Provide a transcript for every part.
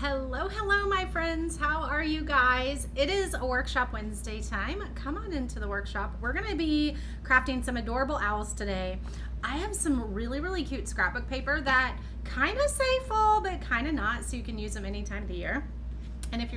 Hello, my friends. How are you guys? It is a workshop Wednesday time. Come on into the workshop. We're going to be crafting some adorable owls today. I have some really cute scrapbook paper that kind of say fall, but kind of not, so you can use them any time of the year. And if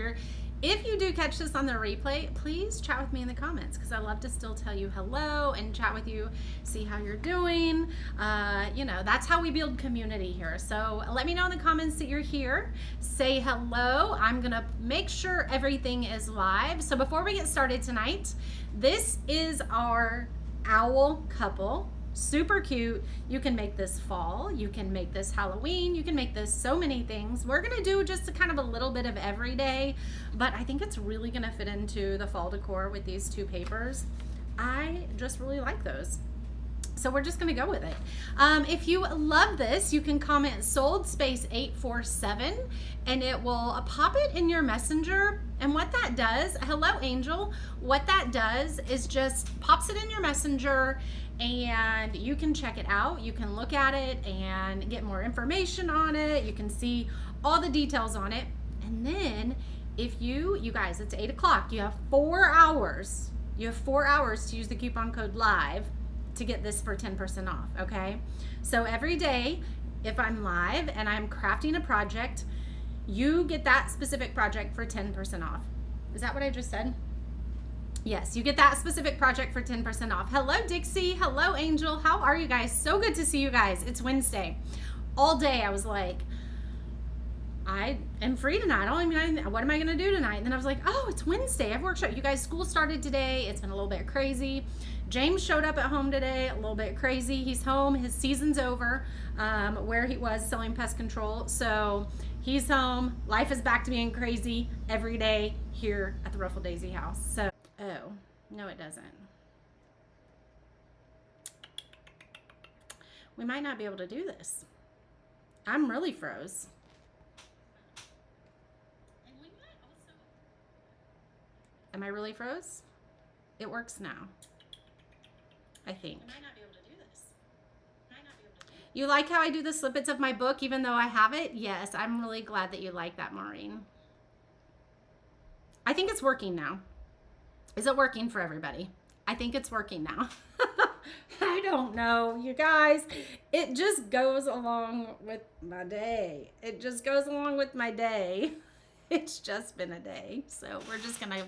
you do catch this on the replay, please chat with me in the comments because I love to still tell you hello and chat with you, see how you're doing. That's how we build community here. So let me know in the comments that you're here. Say hello. I'm going to make sure everything is live. So before we get started tonight, this is our owl couple. Super cute. You can make this fall, you can make this Halloween, you can make this so many things. We're gonna do just a little bit of every day, but I think it's really gonna fit into the fall decor with these two papers. I just really like those. So we're just gonna go with it. If you love this, you can comment sold space 847 and it will pop it in your messenger. And what that does, hello Angel, what that does is just pops it in your messenger and you can check it out. You can look at it and get more information on it. You can see all the details on it. And then if you guys, it's 8 o'clock, you have 4 hours. You have 4 hours to use the coupon code LIVE to get this for 10% off, okay? So every day, if I'm live and I'm crafting a project, you get that specific project for 10% off. Is that what I just said? Yes, you get that specific project for 10% off. Hello, Dixie. Hello, Angel. How are you guys? So good to see you guys. It's Wednesday. All day I was like, I am free tonight. What am I going to do tonight? And then I was like, oh, it's Wednesday. I have workshop. You guys, school started today. It's been a little bit crazy. James showed up at home today, a little bit crazy. He's home. His season's over, where he was selling pest control. So he's home. Life is back to being crazy every day here at the Ruffle Daisy house. So, oh, no, it doesn't. We might not be able to do this. I'm really froze. Am I really froze? It works now, I think. I might not be able to do this. You like how I do the snippets of my book even though I have it? Yes, I'm really glad that you like that, Maureen. I think it's working now. Is it working for everybody? I think it's working now. I don't know, you guys. It just goes along with my day. It just goes along with my day. It's just been a day, so we're just gonna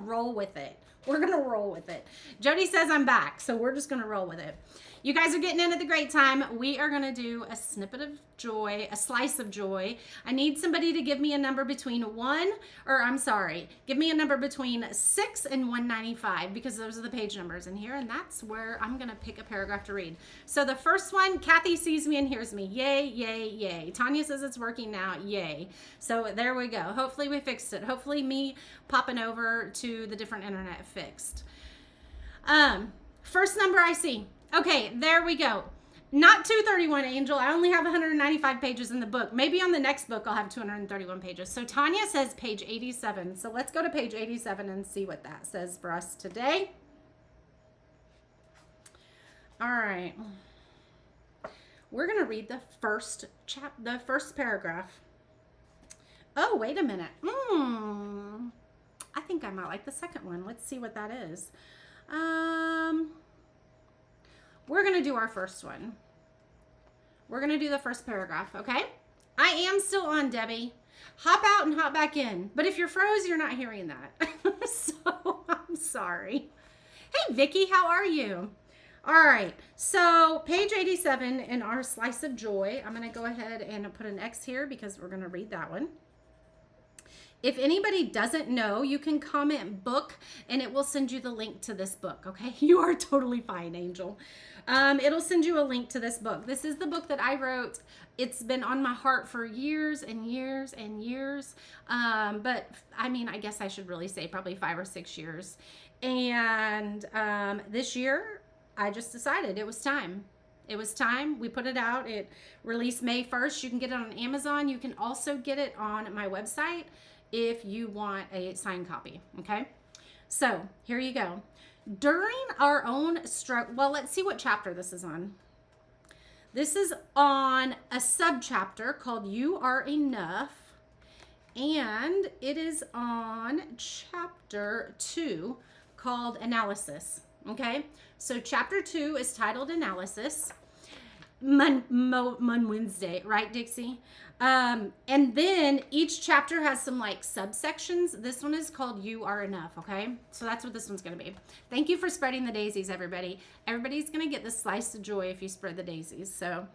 roll with it. We're gonna roll with it. Jody says I'm back, so we're just gonna roll with it. You guys are getting in at the great time. We are gonna do a snippet of joy, a slice of joy. I need somebody to give me a number between give me a number between 6 and 195 because those are the page numbers in here, and that's where I'm gonna pick a paragraph to read. So the first one, Kathy sees me and hears me. Yay, yay, yay. Tanya says it's working now. Yay. So there we go. Hopefully we fixed it. Hopefully me popping over to the different internet fixed. First number I see. Okay, there we go. Not 231, Angel. I only have 195 pages in the book. Maybe on the next book I'll have 231 pages. So Tanya says page 87. So let's go to page 87 and see what that says for us today. All right. We're going to read the first paragraph. Oh, wait a minute. I think I might like the second one. Let's see what that is. We're going to do our first one. We're going to do the first paragraph, okay? I am still on, Debbie. Hop out and hop back in. But if you're froze, you're not hearing that. So I'm sorry. Hey, Vicky, how are you? All right, so page 87 in our slice of joy. I'm going to go ahead and put an X here because we're going to read that one. If anybody doesn't know, you can comment book and it will send you the link to this book, okay? You are totally fine, Angel. It'll send you a link to this book. This is the book that I wrote. It's been on my heart for years and years and years. But I mean, I guess I should really say probably 5 or 6 years. And this year, I just decided it was time. It was time. We put it out. It released May 1st. You can get it on Amazon. You can also get it on my website if you want a signed copy, okay? So here you go. During our own struggle, well, let's see what chapter this is on. This is on a subchapter called You Are Enough. and it is on chapter 2 called Analysis. Okay, so chapter 2 is titled Analysis. Wednesday, right, Dixie? And then each chapter has some like subsections. This one is called You Are Enough, okay? So that's what this one's going to be. Thank you for spreading the daisies, everybody. Everybody's going to get the slice of joy if you spread the daisies. So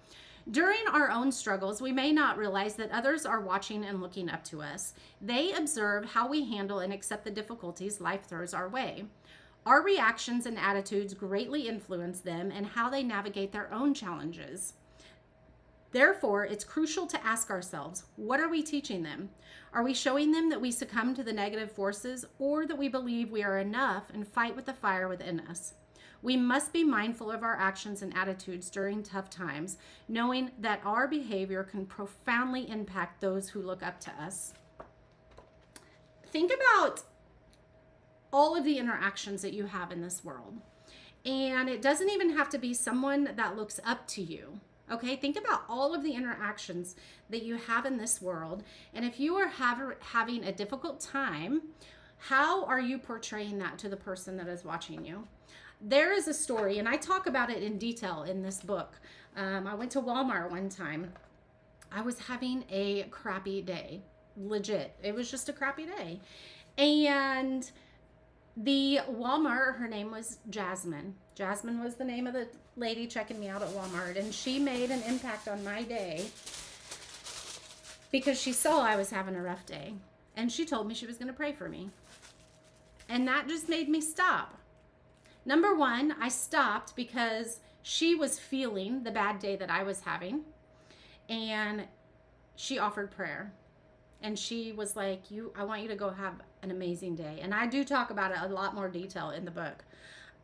during our own struggles, we may not realize that others are watching and looking up to us. They observe how we handle and accept the difficulties life throws our way. Our reactions and attitudes greatly influence them and how they navigate their own challenges. Therefore, it's crucial to ask ourselves, what are we teaching them? Are we showing them that we succumb to the negative forces, or that we believe we are enough and fight with the fire within us? We must be mindful of our actions and attitudes during tough times, knowing that our behavior can profoundly impact those who look up to us. Think about all of the interactions that you have in this world. And it doesn't even have to be someone that looks up to you. Okay, think about all of the interactions that you have in this world. And if you are having a difficult time, how are you portraying that to the person that is watching you? There is a story, and I talk about it in detail in this book. I went to Walmart one time. I was having a crappy day, legit. It was just a crappy day. And the Walmart, her name was Jasmine. Jasmine was the name of the lady checking me out at Walmart, and she made an impact on my day because she saw I was having a rough day, and she told me she was going to pray for me. And that just made me stop. Number one, I stopped because she was feeling the bad day that I was having, and she offered prayer. And she was like, I want you to go have an amazing day. And I do talk about it a lot more detail in the book.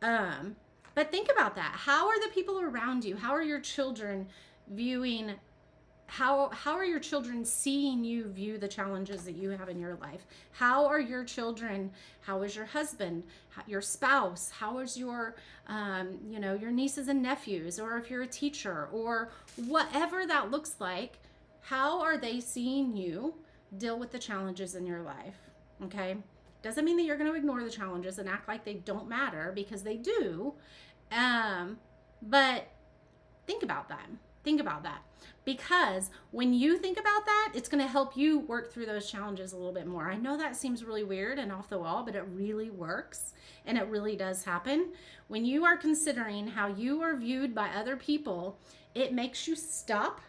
But think about that. How are the people around you? How are your children viewing, how are your children seeing you view the challenges that you have in your life? How are your children, how is your husband, your spouse, how is your, your nieces and nephews, or if you're a teacher, or whatever that looks like, how are they seeing you deal with the challenges in your life? Okay, doesn't mean that you're going to ignore the challenges and act like they don't matter, because they do. But think about that. Think about that, because when you think about that, it's going to help you work through those challenges a little bit more. I know that seems really weird and off the wall, but it really works, and it really does happen. When you are considering how you are viewed by other people, it makes you stop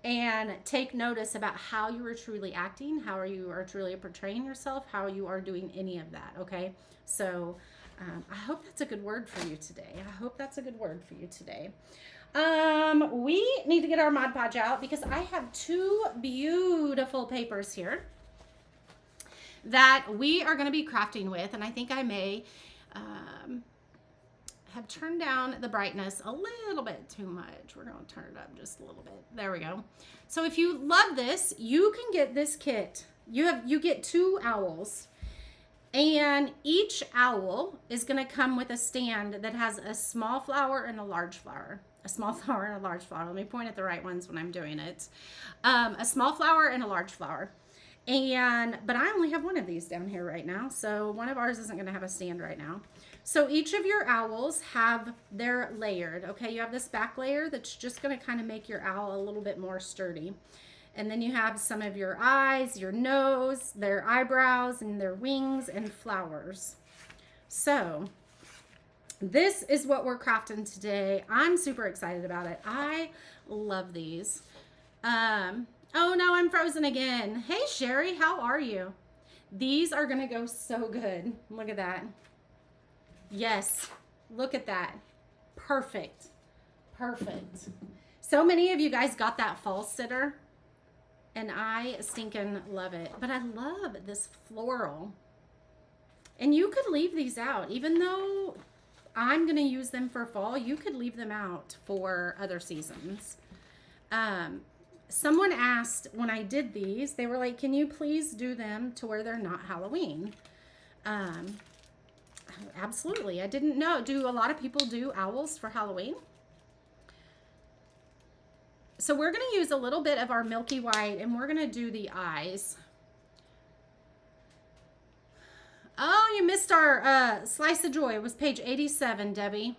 and take notice about how you are truly acting, how you are truly portraying yourself, how you are doing any of that, okay? So I hope that's a good word for you today. I hope that's a good word for you today. We need to get our Mod Podge out, because I have two beautiful papers here that we are going to be crafting with, and I think I may have turned down the brightness a little bit too much. We're going to turn it up just a little bit. There we go. So if you love this, you can get this kit. You get 2 owls, and each owl is going to come with a stand that has a small flower and a large flower. A small flower and a large flower. Let me point at the right ones when I'm doing it. A small flower and a large flower. But I only have one of these down here right now, so one of ours isn't going to have a stand right now. So each of your owls they're layered, okay? You have this back layer that's just going to kind of make your owl a little bit more sturdy. And then you have some of your eyes, your nose, their eyebrows, and their wings and flowers. So this is what we're crafting today. I'm super excited about it. I love these. Oh no, I'm frozen again. Hey Sherry, how are you? These are gonna go so good. Look at that. Yes, look at that. Perfect. Perfect. So many of you guys got that fall sitter, and I stinking love it. But I love this floral. And you could leave these out, even though I'm going to use them for fall. You could leave them out for other seasons. Someone asked when I did these, they were like, can you please do them to where they're not Halloween? Absolutely. I didn't know. Do a lot of people do owls for Halloween? So we're going to use a little bit of our milky white, and we're going to do the eyes. Oh, you missed our slice of joy. It was page 87, Debbie.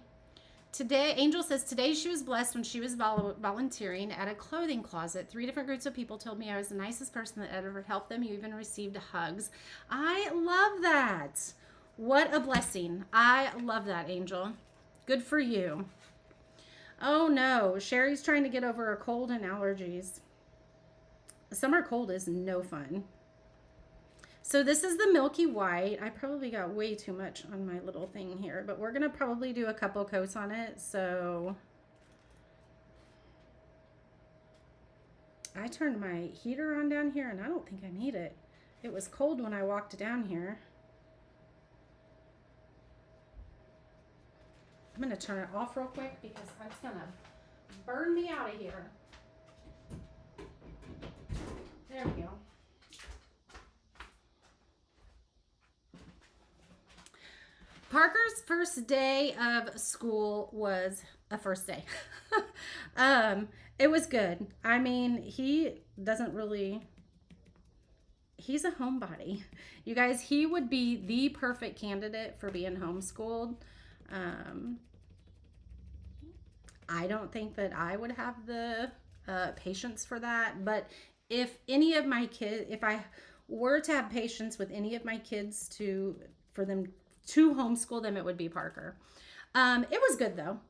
Today, Angel says, today she was blessed when she was volunteering at a clothing closet. 3 different groups of people told me I was the nicest person that ever helped them. You even received hugs. I love that. What a blessing. I love that, Angel. Good for you. Oh no, Sherry's trying to get over a cold and allergies. Summer cold is no fun. So this is the milky white. I probably got way too much on my little thing here, but we're gonna probably do a couple coats on it. So I turned my heater on down here and I don't think I need it. It was cold when I walked down here. I'm gonna turn it off real quick because it's gonna burn me out of here. There we go. Parker's first day of school was a first day. It was good. I mean, he doesn't really, he's a homebody. You guys, he would be the perfect candidate for being homeschooled. I don't think that I would have the patience for that, but if any of my kids, if I were to have patience with any of my kids for them to homeschool them, it would be Parker. It was good though.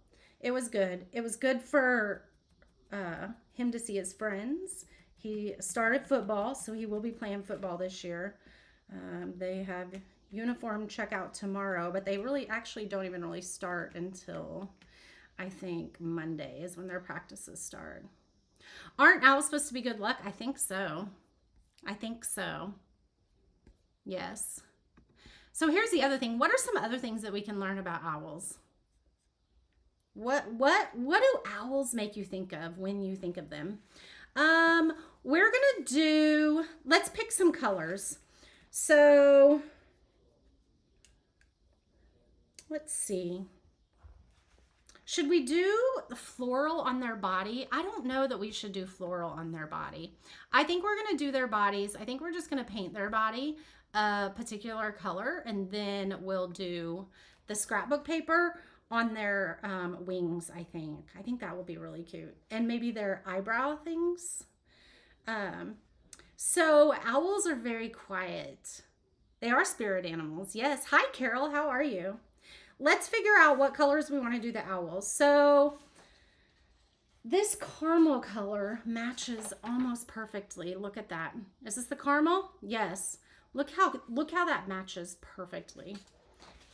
It was good. It was good for him to see his friends. He started football, so he will be playing football this year. They have uniform checkout tomorrow, but they really actually don't even really start until I think Monday is when their practices start. Aren't owls supposed to be good luck? I think so. I think so. Yes. So here's the other thing. What are some other things that we can learn about owls? What do owls make you think of when you think of them? We're gonna do, let's pick some colors. So let's see. Should we do floral on their body? I don't know that we should do floral on their body. I think we're gonna do their bodies. I think we're just gonna paint their body a particular color, and then we'll do the scrapbook paper on their wings. I think that will be really cute, and maybe their eyebrow things. So owls are very quiet. They are spirit animals. Yes. Hi, Carol. How are you? Let's figure out what colors we want to do the owls. So this caramel color matches almost perfectly. Look at that. Is this the caramel? Yes. Look how that matches perfectly.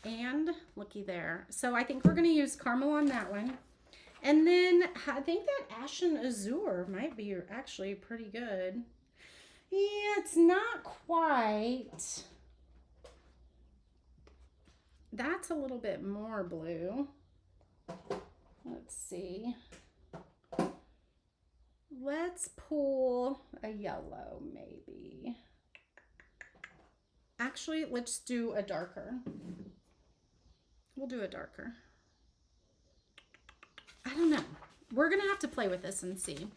And looky there. So I think we're going to use caramel on that one. And then I think that ashen azure might be actually pretty good. Yeah, it's not quite. That's a little bit more blue. Let's see. Let's pull a yellow maybe. Actually, let's do a darker. We'll do a darker. I don't know. We're going to have to play with this and see.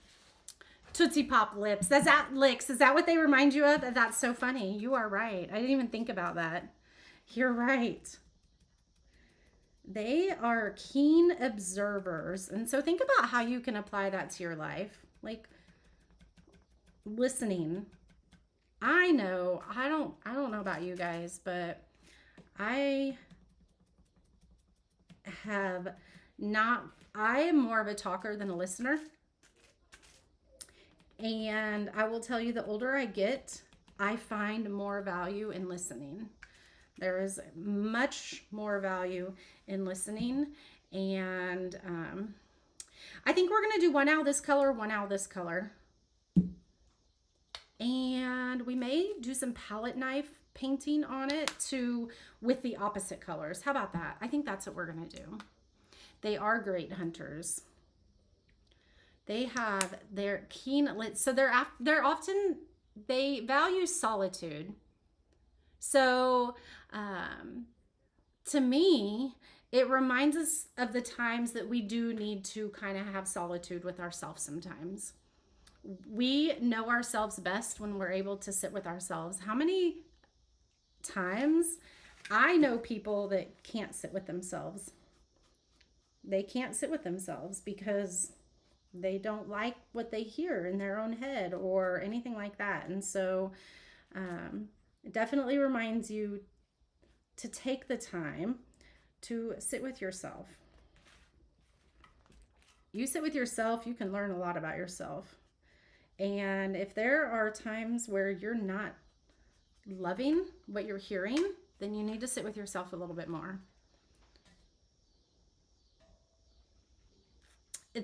Tootsie Pop lips. That's that licks. Is that what they remind you of? That's so funny. You are right. I didn't even think about that. You're right. They are keen observers. And so think about how you can apply that to your life. Like listening. I know, I don't know about you guys, but I am more of a talker than a listener. And I will tell you, the older I get, I find more value in listening. There is much more value in listening. And I think we're going to do one owl this color, one owl this color. And we may do some palette knife painting on it with the opposite colors. How about that? I think that's what we're going to do. They are great hunters. They have their keen, so they're often, they value solitude. So to me, It reminds us of the times that we do need to kind of have solitude with ourselves sometimes. We know ourselves best when we're able to sit with ourselves. How many times I know people that can't sit with themselves? They can't sit with themselves because they don't like what they hear in their own head or anything like that. And so it definitely reminds you to take the time to sit with yourself. You sit with yourself, you can learn a lot about yourself. And if there are times where you're not loving what you're hearing, then you need to sit with yourself a little bit more.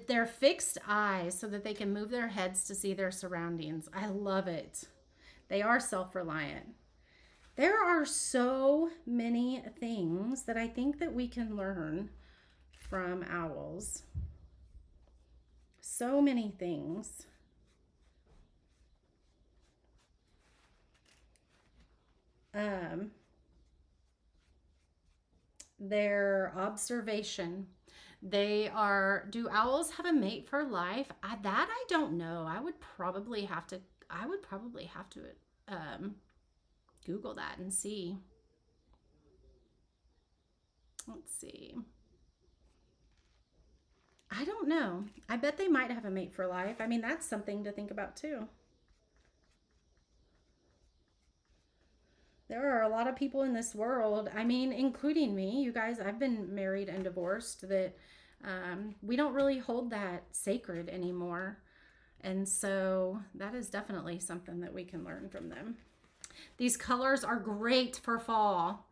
They're fixed eyes so that they can move their heads to see their surroundings. I love it. They are self-reliant. There are so many things that I think that we can learn from owls. So many things. Their observation. Do owls have a mate for life? That I don't know. I would probably have to Google that and see. Let's see. I don't know. I bet they might have a mate for life. I mean, that's something to think about too. There are a lot of people in this world, I mean, including me, you guys, I've been married and divorced, that we don't really hold that sacred anymore. And so that is definitely something that we can learn from them. These colors are great for fall.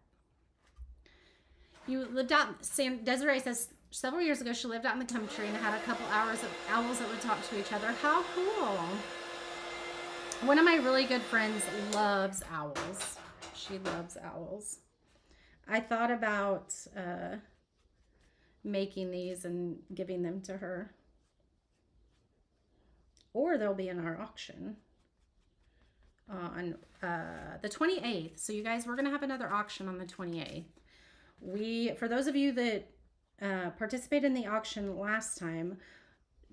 You lived out, Desiree says, several years ago she lived out in the country and had a couple hours of owls that would talk to each other. How cool. One of my really good friends loves owls. She loves owls. I thought about making these and giving them to her. Or they'll be in our auction on the 28th. So you guys, we're going to have another auction on the 28th. For those of you that participated in the auction last time,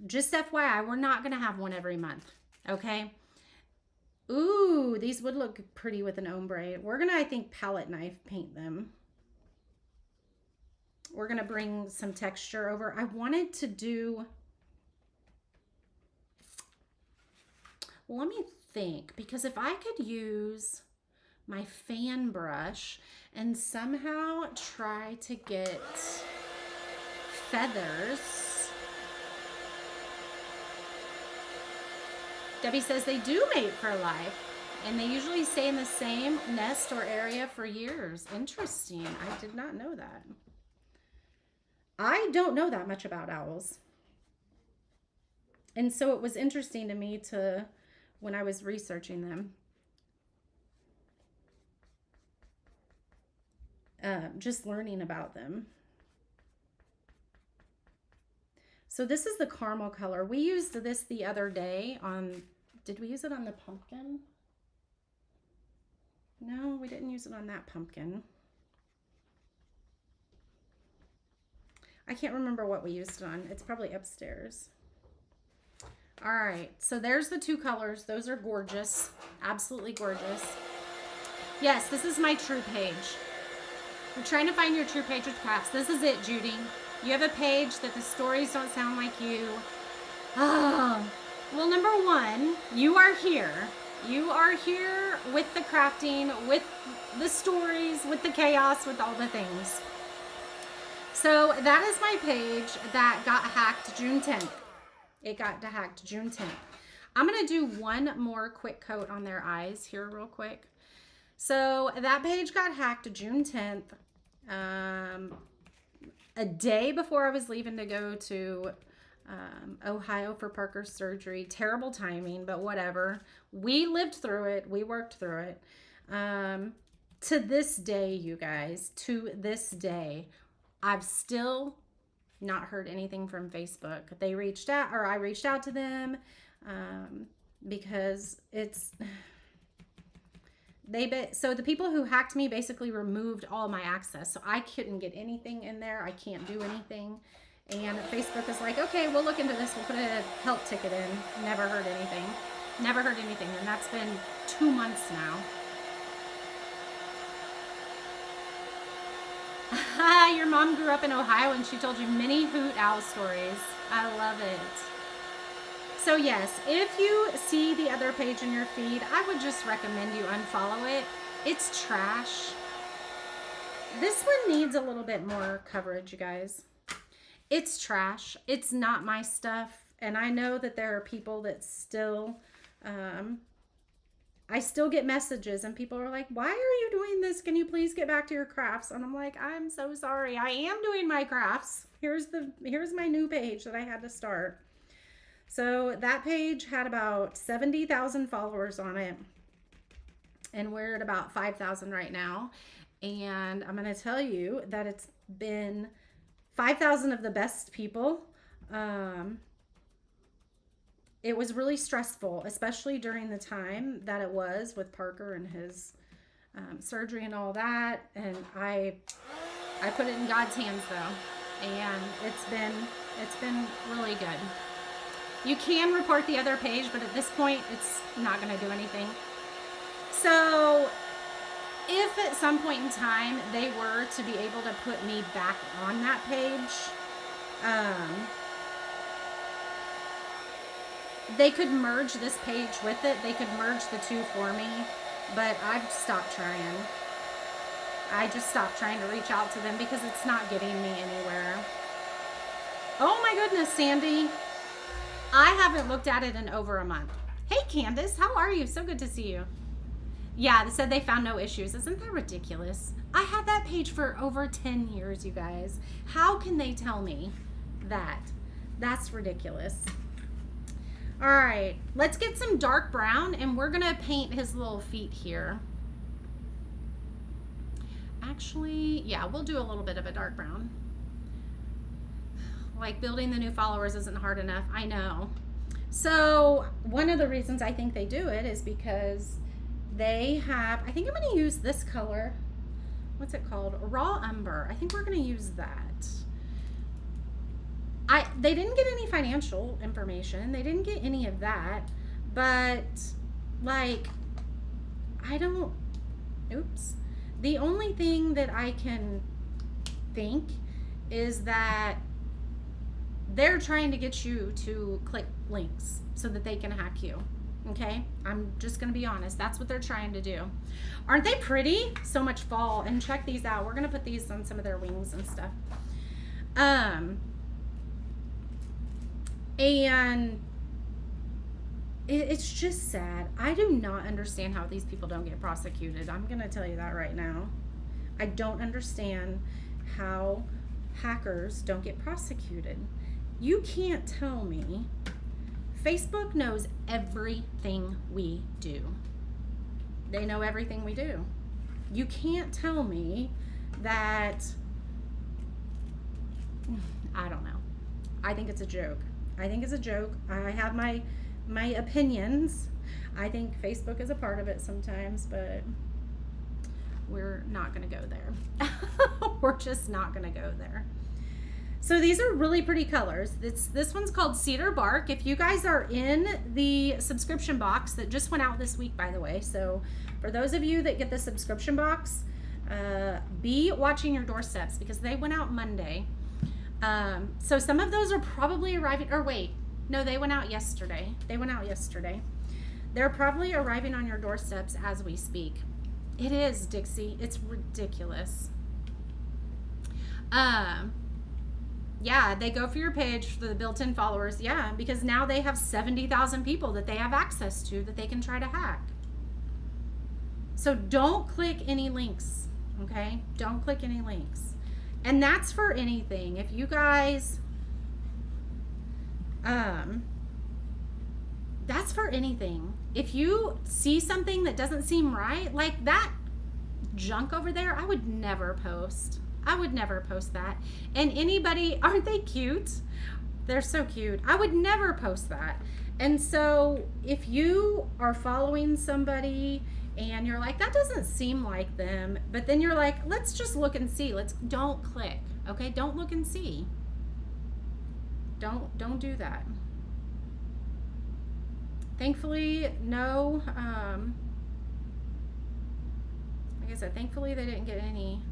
just FYI, we're not going to have one every month. Okay. Ooh, these would look pretty with an ombre. We're going to, I think, palette knife paint them. We're going to bring some texture over. I wanted to do, well, let me think, because if I could use my fan brush and somehow try to get feathers. Debbie says they do mate for life, and they usually stay in the same nest or area for years. Interesting. I did not know that. I don't know that much about owls. And so it was interesting to me when I was researching them, just learning about them. So this is the caramel color. We used this the other day on, did we use it on the pumpkin? No, we didn't use it on that pumpkin. I can't remember what we used it on. It's probably upstairs. All right, so there's the two colors. Those are gorgeous, absolutely gorgeous. Yes, this is my true page. You're trying to find your true page with crafts. This is it, Judy. You have a page that the stories don't sound like you. Oh, well, number one, you are here. You are here with the crafting, with the stories, with the chaos, with all the things. So that is my page that got hacked June 10th. It got hacked June 10th. I'm going to do one more quick coat on their eyes here real quick. So that page got hacked June 10th. A day before I was leaving to go to Ohio for Parker's surgery. Terrible timing, but whatever. We lived through it. We worked through it. To this day, you guys, to this day, I've still not heard anything from Facebook. They reached out, or I reached out to them because So the people who hacked me basically removed all my access. So I couldn't get anything in there. I can't do anything. And Facebook is like, okay, we'll look into this. We'll put a help ticket in. Never heard anything. Never heard anything. And that's been 2 months now. Your mom grew up in Ohio and she told you many hoot owl stories. I love it. So yes, if you see the other page in your feed, I would just recommend you unfollow it. It's trash. This one needs a little bit more coverage, you guys. It's trash. It's not my stuff. And I know that there are people that still, I still get messages and people are like, why are you doing this? Can you please get back to your crafts? And I'm like, I'm so sorry. I am doing my crafts. Here's my new page that I had to start. So that page had about 70,000 followers on it. And we're at about 5,000 right now. And I'm going to tell you that it's been 5,000 of the best people. It was really stressful, especially during the time that it was with Parker and his surgery and all that. And I put it in God's hands though. And it's been really good. You can report the other page, but at this point, it's not going to do anything. So if at some point in time they were to be able to put me back on that page, they could merge this page with it. They could merge the two for me, but I've stopped trying. I just stopped trying to reach out to them because it's not getting me anywhere. Oh my goodness, Sandy. I haven't looked at it in over a month. Hey, Candace, how are you? So good to see you. Yeah, they said they found no issues. Isn't that ridiculous? I had that page for over 10 years, you guys. How can they tell me that? That's ridiculous. All right, let's get some dark brown and we're gonna paint his little feet here. Actually, yeah, we'll do a little bit of a dark brown. Like building the new followers isn't hard enough. I know. So one of the reasons I think they do it is because they have, I think I'm going to use this color. What's it called? Raw Umber. I think we're going to use that. They didn't get any financial information. They didn't get any of that. But like, oops. The only thing that I can think is that they're trying to get you to click links so that they can hack you. Okay? I'm just going to be honest. That's what they're trying to do. Aren't they pretty? So much fall. And check these out. We're going to put these on some of their wings and stuff. And it's just sad. I do not understand how these people don't get prosecuted. I'm going to tell you that right now. I don't understand how hackers don't get prosecuted. You can't tell me. Facebook knows everything we do. They know everything we do. You can't tell me that, I don't know. I think it's a joke. I think it's a joke. I have my opinions. I think Facebook is a part of it sometimes, but we're not going to go there. We're just not going to go there. So these are really pretty colors. This one's called Cedar Bark. If you guys are in the subscription box that just went out this week, by the way, so for those of you that get the subscription box, be watching your doorsteps because they went out Monday. So some of those are probably arriving, or wait, no, they went out yesterday. They're probably arriving on your doorsteps as we speak. It is, Dixie. It's ridiculous. Yeah, they go for your page for the built-in followers. Yeah, because now they have 70,000 people that they have access to that they can try to hack. So don't click any links, okay? Don't click any links. And that's for anything. If you guys, that's for anything. If you see something that doesn't seem right, like that junk over there, I would never post. I would never post that. And anybody, aren't they cute? They're so cute. I would never post that. And so if you are following somebody and you're like, that doesn't seem like them, but then you're like, let's just look and see. Don't click. Okay? Don't look and see. Don't do that. Thankfully, no, like I said, thankfully they didn't get any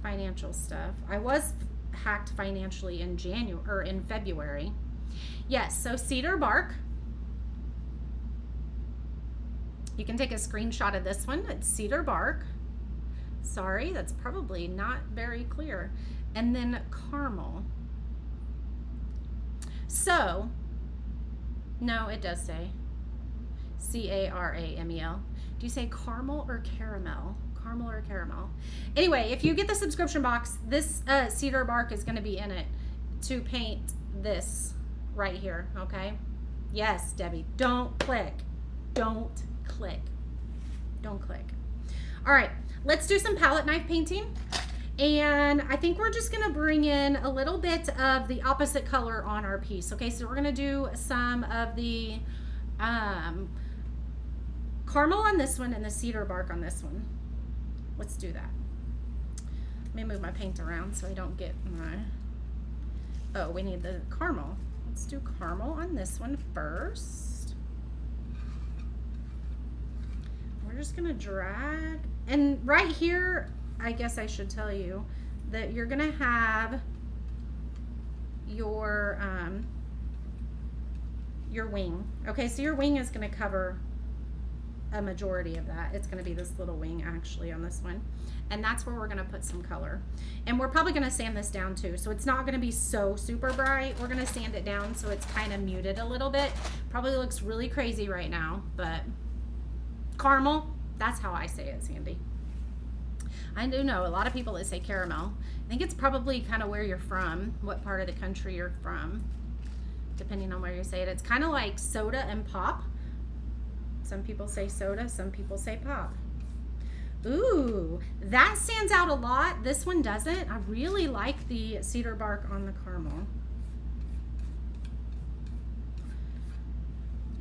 financial stuff. I was hacked financially in February. Yes, so cedar bark. You can take a screenshot of this one. It's cedar bark. Sorry, that's probably not very clear. And then caramel. So, no, it does say Caramel. Do you say caramel or caramel? Caramel or caramel? Anyway, if you get the subscription box, this cedar bark is going to be in it to paint this right here, okay? Yes, Debbie, don't click. Don't click. Don't click. All right, let's do some palette knife painting. And I think we're just gonna bring in a little bit of the opposite color on our piece. Okay, so we're gonna do some of the caramel on this one and the cedar bark on this one. Let's do that. Let me move my paint around so I don't get my, oh, we need the caramel. Let's do caramel on this one first. We're just gonna drag, and right here, I guess I should tell you that you're gonna have your wing. Okay, so your wing is gonna cover a majority of that. It's gonna be this little wing actually on this one. And that's where we're gonna put some color. And we're probably gonna sand this down too. So it's not gonna be so super bright. We're gonna sand it down so it's kind of muted a little bit. Probably looks really crazy right now, but caramel, that's how I say it, Sandy. I do know a lot of people that say caramel. I think it's probably kind of where you're from, what part of the country you're from, depending on where you say it. It's kind of like soda and pop. Some people say soda, some people say pop. Ooh, that stands out a lot. This one doesn't. I really like the cedar bark on the caramel.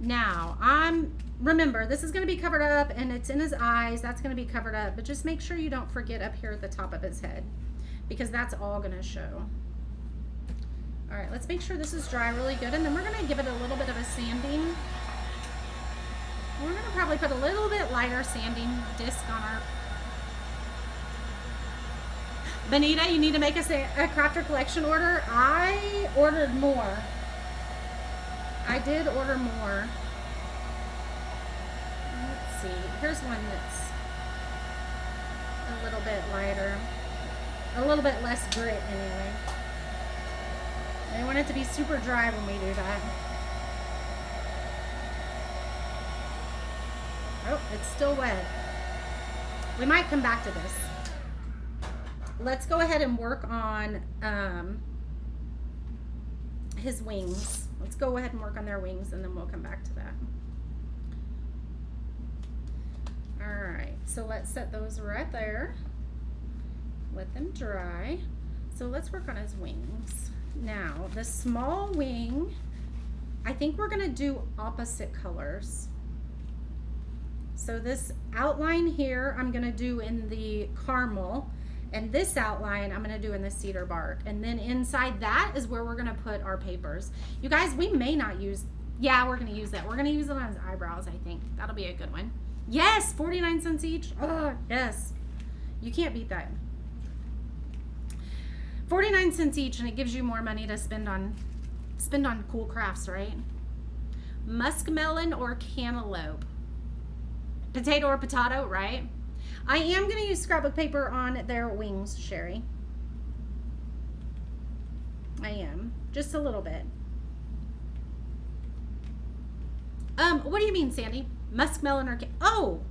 Now, remember, this is going to be covered up, and it's in his eyes. That's going to be covered up, but just make sure you don't forget up here at the top of his head, because that's all going to show. All right, let's make sure this is dry really good, and then we're going to give it a little bit of a sanding. We're going to probably put a little bit lighter sanding disc on our... Benita, you need to make a crafter collection order. I ordered more. I did order more. Let's see. Here's one that's a little bit lighter. A little bit less grit anyway. I want it to be super dry when we do that. Oh, it's still wet. We might come back to this. Let's go ahead and work on his wings. Let's go ahead and work on their wings, and then we'll come back to that. All right, so let's set those right there. Let them dry. So let's work on his wings. Now, the small wing, I think we're gonna do opposite colors. So this outline here, I'm gonna do in the caramel, and this outline I'm gonna do in the cedar bark. And then inside that is where we're gonna put our papers. You guys, we may not use, yeah, we're gonna use that. We're gonna use it on his eyebrows, I think. That'll be a good one. Yes, 49 cents each. Oh, yes. You can't beat that. 49 cents each, and it gives you more money to spend on cool crafts, right? Muskmelon or cantaloupe? Potato or potato, right? I am going to use scrapbook paper on their wings, Sherry. I am. Just a little bit. What do you mean, Sandy? Muskmelon or oh,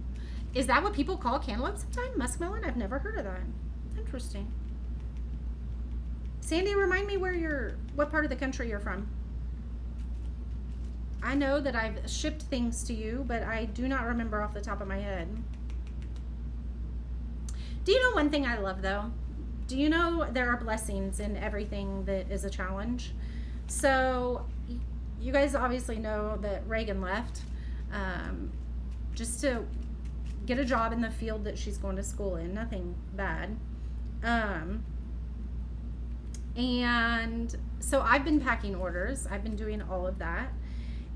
is that what people call cantaloupe sometimes? Muskmelon? I've never heard of that. Interesting. Sandy, remind me what part of the country you're from. I know that I've shipped things to you, but I do not remember off the top of my head. Do you know one thing I love, though? Do you know there are blessings in everything that is a challenge? So you guys obviously know that Reagan left just to get a job in the field that she's going to school in. Nothing bad. And so I've been packing orders. I've been doing all of that.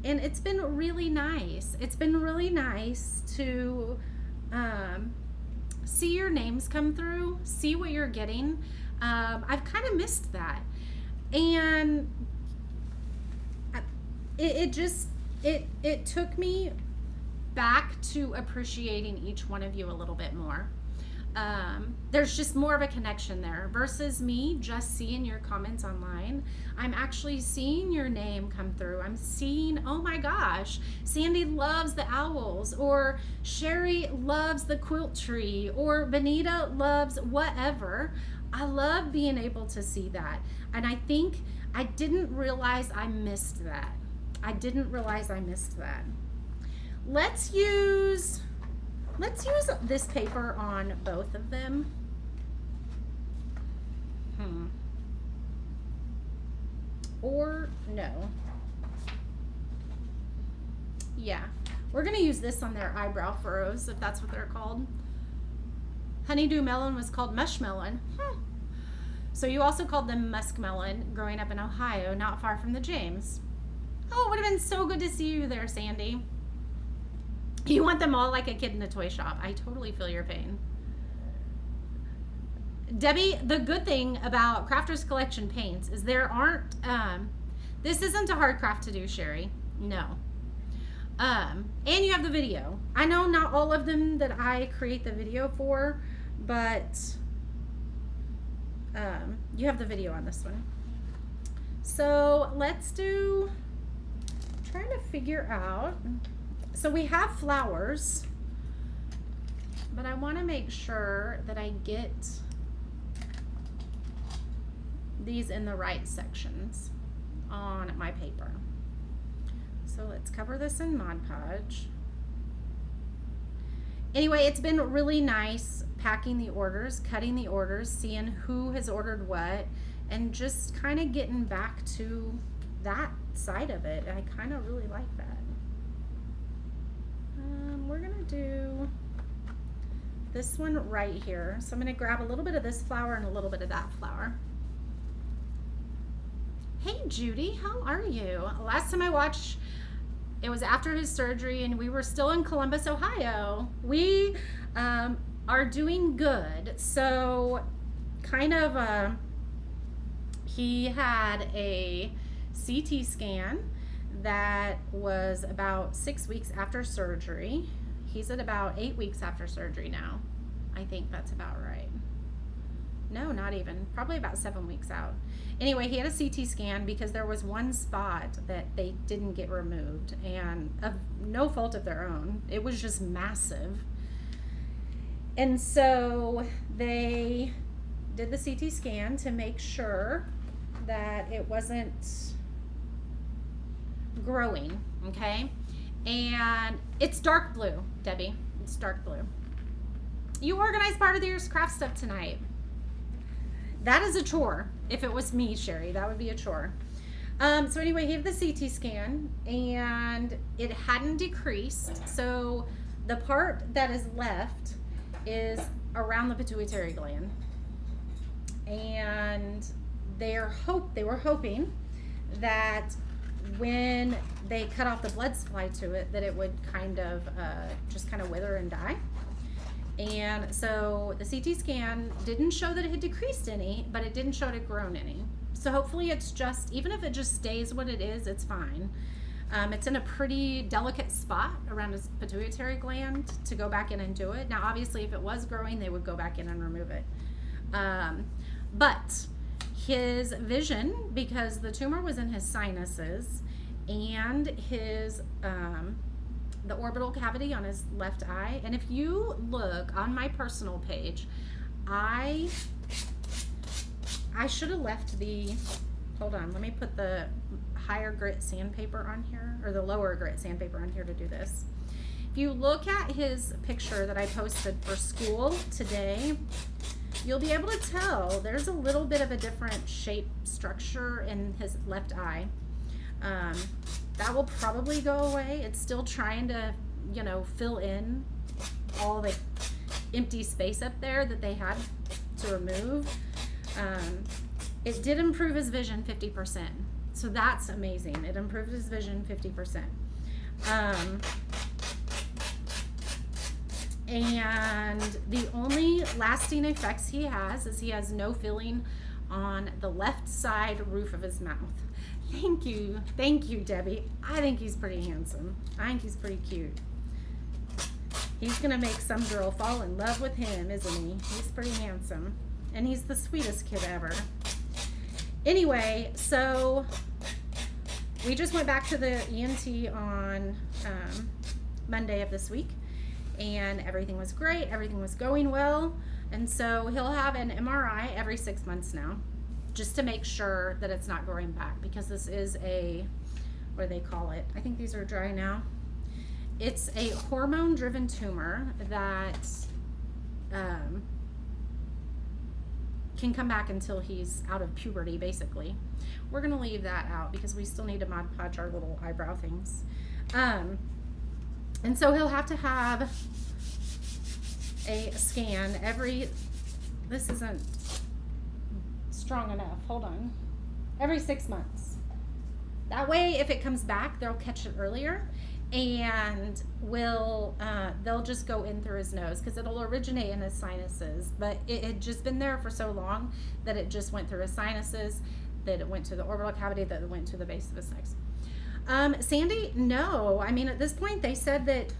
And it's been really nice. It's been really nice to see your names come through, see what you're getting. I've kind of missed that. And it took me back to appreciating each one of you a little bit more. There's just more of a connection there versus me just seeing your comments online. I'm actually seeing your name come through. I'm seeing, oh my gosh, Sandy loves the owls, or Sherry loves the quilt tree, or Benita loves whatever. I love being able to see that. And I think I didn't realize I missed that. Let's use this paper on both of them. Or no. Yeah, we're gonna use this on their eyebrow furrows, if that's what they're called. Honeydew melon was called mushmelon. So you also called them muskmelon growing up in Ohio, not far from the James. Oh, it would have been so good to see you there, Sandy. You want them all like a kid in a toy shop. I totally feel your pain. Debbie, the good thing about Crafters Collection paints is there aren't, this isn't a hard craft to do, Sherry. No. And you have the video. I know not all of them that I create the video for, but you have the video on this one. So let's trying to figure out, so we have flowers, but I want to make sure that I get these in the right sections on my paper. So let's cover this in Mod Podge. Anyway, it's been really nice packing the orders, cutting the orders, seeing who has ordered what, and just kind of getting back to that side of it. I kind of really like that. We're gonna do this one right here. So I'm gonna grab a little bit of this flower and a little bit of that flower. Hey Judy, how are you? Last time I watched, it was after his surgery and we were still in Columbus, Ohio. We are doing good. So kind of he had a CT scan that was about 6 weeks after surgery. He's at about 8 weeks after surgery now. I think that's about right. No, not even. Probably about 7 weeks out. Anyway, he had a CT scan because there was one spot that they didn't get removed, and of no fault of their own. It was just massive. And so they did the CT scan to make sure that it wasn't growing, okay? And it's dark blue, Debbie. It's dark blue. You organized part of your craft stuff tonight. That is a chore. If it was me, Sherry, that would be a chore. So anyway, he had the CT scan and it hadn't decreased. So the part that is left is around the pituitary gland. And they were hoping that when they cut off the blood supply to it, that it would kind of just kind of wither and die. And so the CT scan didn't show that it had decreased any, but it didn't show it had grown any. So hopefully it's just, even if it just stays what it is, it's fine. It's in a pretty delicate spot around his pituitary gland to go back in and do it. Now, obviously, if it was growing, they would go back in and remove it. But his vision, because the tumor was in his sinuses and his the orbital cavity on his left eye, and if you look on my personal page, I should have left the, hold on, let me put the higher grit sandpaper on here, or the lower grit sandpaper on here to do this. If you look at his picture that I posted for school today, you'll be able to tell there's a little bit of a different shape structure in his left eye. That will probably go away. It's still trying to, you know, fill in all the empty space up there that they had to remove. It did improve his vision 50%. So that's amazing. It improved his vision 50%. And the only lasting effects he has is he has no filling on the left side roof of his mouth. Thank you, Debbie. I think he's pretty handsome. I think he's pretty cute. He's gonna make some girl fall in love with him, isn't he? He's pretty handsome, and he's the sweetest kid ever. Anyway, so we just went back to the ENT on Monday of this week, and everything was great. Everything was going well, and so he'll have an MRI every 6 months now, just to make sure that it's not growing back, because this is a, what do they call it? I think these are dry now. It's a hormone-driven tumor that can come back until he's out of puberty, basically. We're going to leave that out because we still need to Mod Podge our little eyebrow things. And so he'll have to have a scan every, this isn't strong enough, hold on, every 6 months. That way, if it comes back, they'll catch it earlier, and they'll just go in through his nose, because it'll originate in his sinuses, but it had just been there for so long that it just went through his sinuses, that it went to the orbital cavity, that it went to the base of his neck. Sandy, no. I mean, at this point, they said that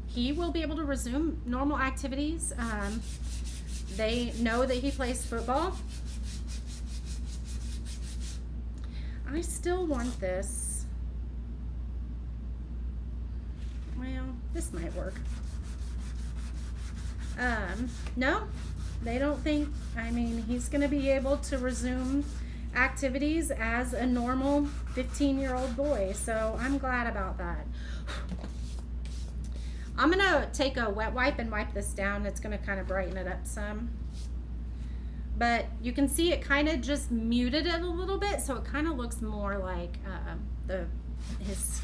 he will be able to resume normal activities. They know that he plays football. I still want this. Well, this might work. No, they don't think, I mean, he's going to be able to resume activities as a normal 15-year-old boy, so I'm glad about that. I'm going to take a wet wipe and wipe this down. It's going to kind of brighten it up some. But you can see it kind of just muted it a little bit, so it kind of looks more like his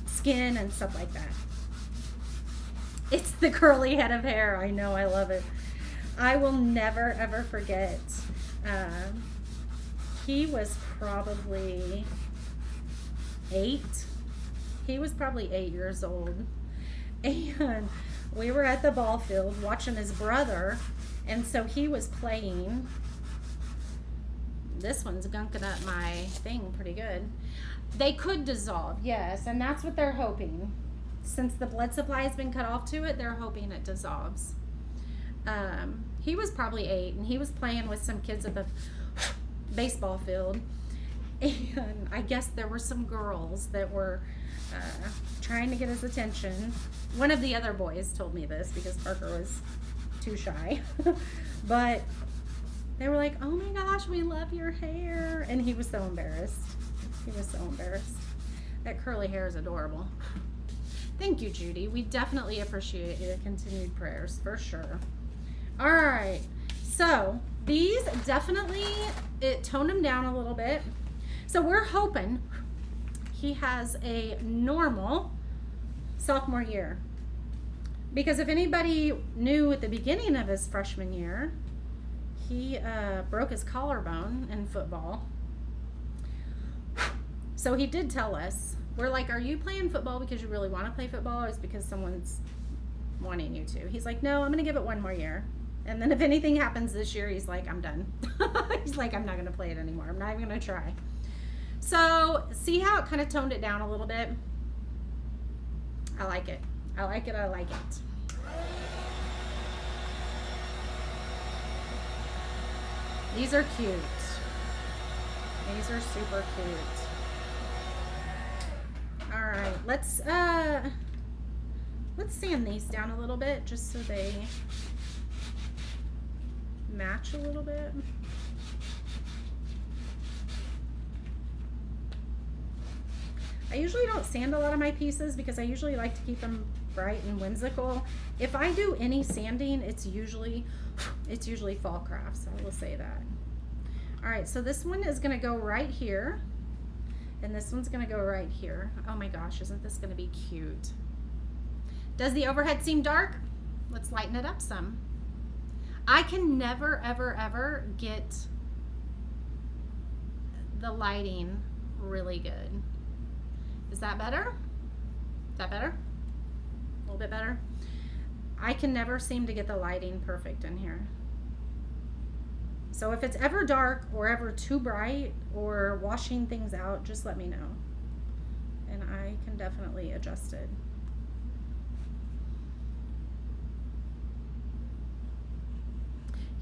skin and stuff like that. It's the curly head of hair. I know, I love it. I will never ever forget. He was probably 8. He was probably 8 years old, and we were at the ball field watching his brother. And so he was playing. This one's gunking up my thing pretty good. They could dissolve, yes, and that's what they're hoping. Since the blood supply has been cut off to it, they're hoping it dissolves. He was probably 8, and he was playing with some kids at the baseball field. And I guess there were some girls that were trying to get his attention. One of the other boys told me this because Parker was too shy. But they were like, oh my gosh, we love your hair. And he was so embarrassed. He was so embarrassed. That curly hair is adorable. Thank you, Judy. We definitely appreciate your continued prayers, for sure. All right. So these definitely, it toned him down a little bit. So we're hoping he has a normal sophomore year. Because if anybody knew at the beginning of his freshman year, he broke his collarbone in football. So he did tell us, we're like, are you playing football because you really want to play football, or is it because someone's wanting you to? He's like, no, I'm going to give it one more year. And then if anything happens this year, he's like, I'm done. He's like, I'm not going to play it anymore. I'm not even going to try. So see how it kind of toned it down a little bit? I like it. I like it. I like it. These are cute. These are super cute. All right, let's sand these down a little bit just so they match a little bit. I usually don't sand a lot of my pieces because I usually like to keep them bright and whimsical. If I do any sanding, it's usually fall crafts. I will say that. All right, so this one is going to go right here, And this one's gonna go right here. Oh my gosh, isn't this gonna be cute? Does the overhead seem dark? Let's lighten it up some. I can never, ever, ever get the lighting really good. Is that better? Is that better? A little bit better? I can never seem to get the lighting perfect in here. So if it's ever dark or ever too bright or washing things out, just let me know. And I can definitely adjust it.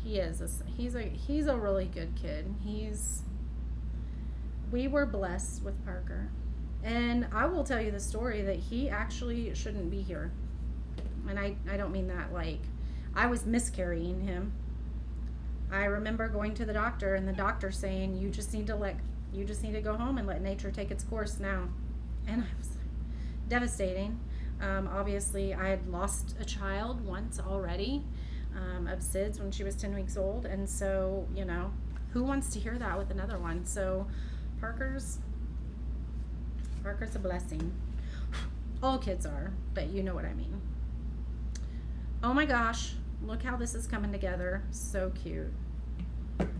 He's a really good kid. We were blessed with Parker. And I will tell you the story that he actually shouldn't be here. And I don't mean that like I was miscarrying him. I remember going to the doctor and the doctor saying, you just need to go home and let nature take its course now. And I was like, devastating. Obviously I had lost a child once already, of SIDS when she was 10 weeks old. And so, you know, who wants to hear that with another one? So Parker's a blessing. All kids are, but you know what I mean. Oh my gosh, look how this is coming together. So cute.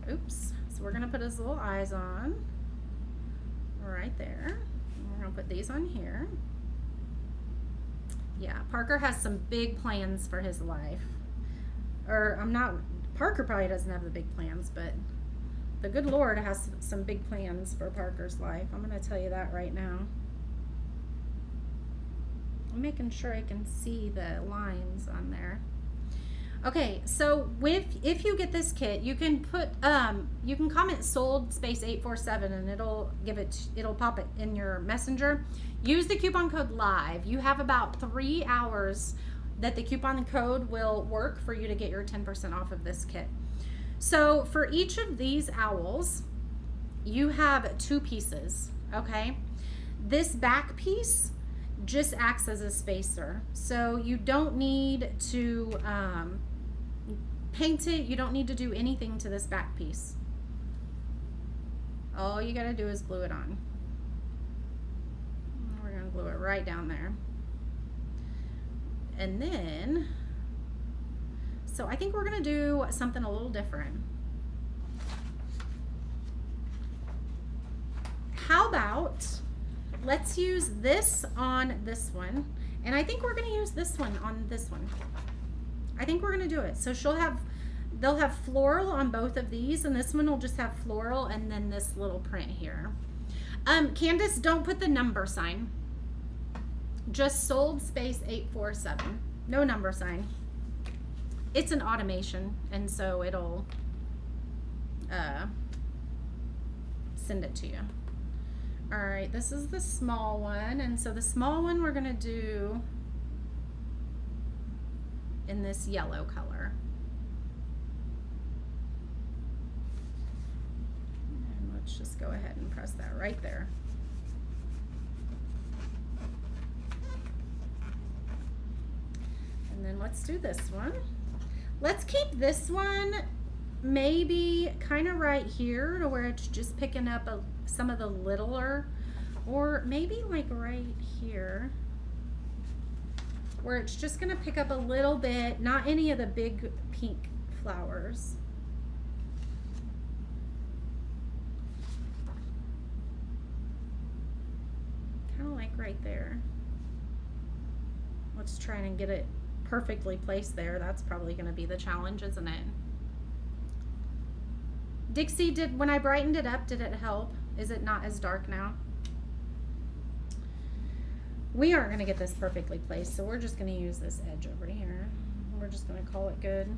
Oops. So we're gonna put his little eyes on right there. And we're gonna put these on here. Yeah, Parker has some big plans for his life. Parker probably doesn't have the big plans, but the good Lord has some big plans for Parker's life. I'm gonna tell you that right now. I'm making sure I can see the lines on there. Okay, so if you get this kit, you can put you can comment sold space 847 and it'll pop it in your messenger. Use the coupon code LIVE. You have about 3 hours that the coupon code will work for you to get your 10% off of this kit. So for each of these owls, you have 2 pieces, okay? This back piece just acts as a spacer. So you don't need to paint it. You don't need to do anything to this back piece. All you gotta do is glue it on. We're gonna glue it right down there. And then, so I think we're gonna do something a little different. How about, let's use this on this one. And I think we're gonna use this one on this one. I think we're gonna do it. So they'll have floral on both of these, and this one will just have floral and then this little print here. Candace, don't put the number sign. Just sold space 847. No number sign. It's an automation, and so it'll send it to you. All right, this is the small one, and so the small one we're gonna do in this yellow color. And let's just go ahead and press that right there. And then let's do this one. Let's keep this one maybe kind of right here to where it's just picking up some of the littler, or maybe like right here where it's just gonna pick up a little bit, not any of the big pink flowers. Kind of like right there. Let's try and get it perfectly placed there. That's probably going to be the challenge, isn't it? Dixie, when I brightened it up, did it help? Is it not as dark now? We aren't going to get this perfectly placed, so we're just going to use this edge over here. We're just going to call it good.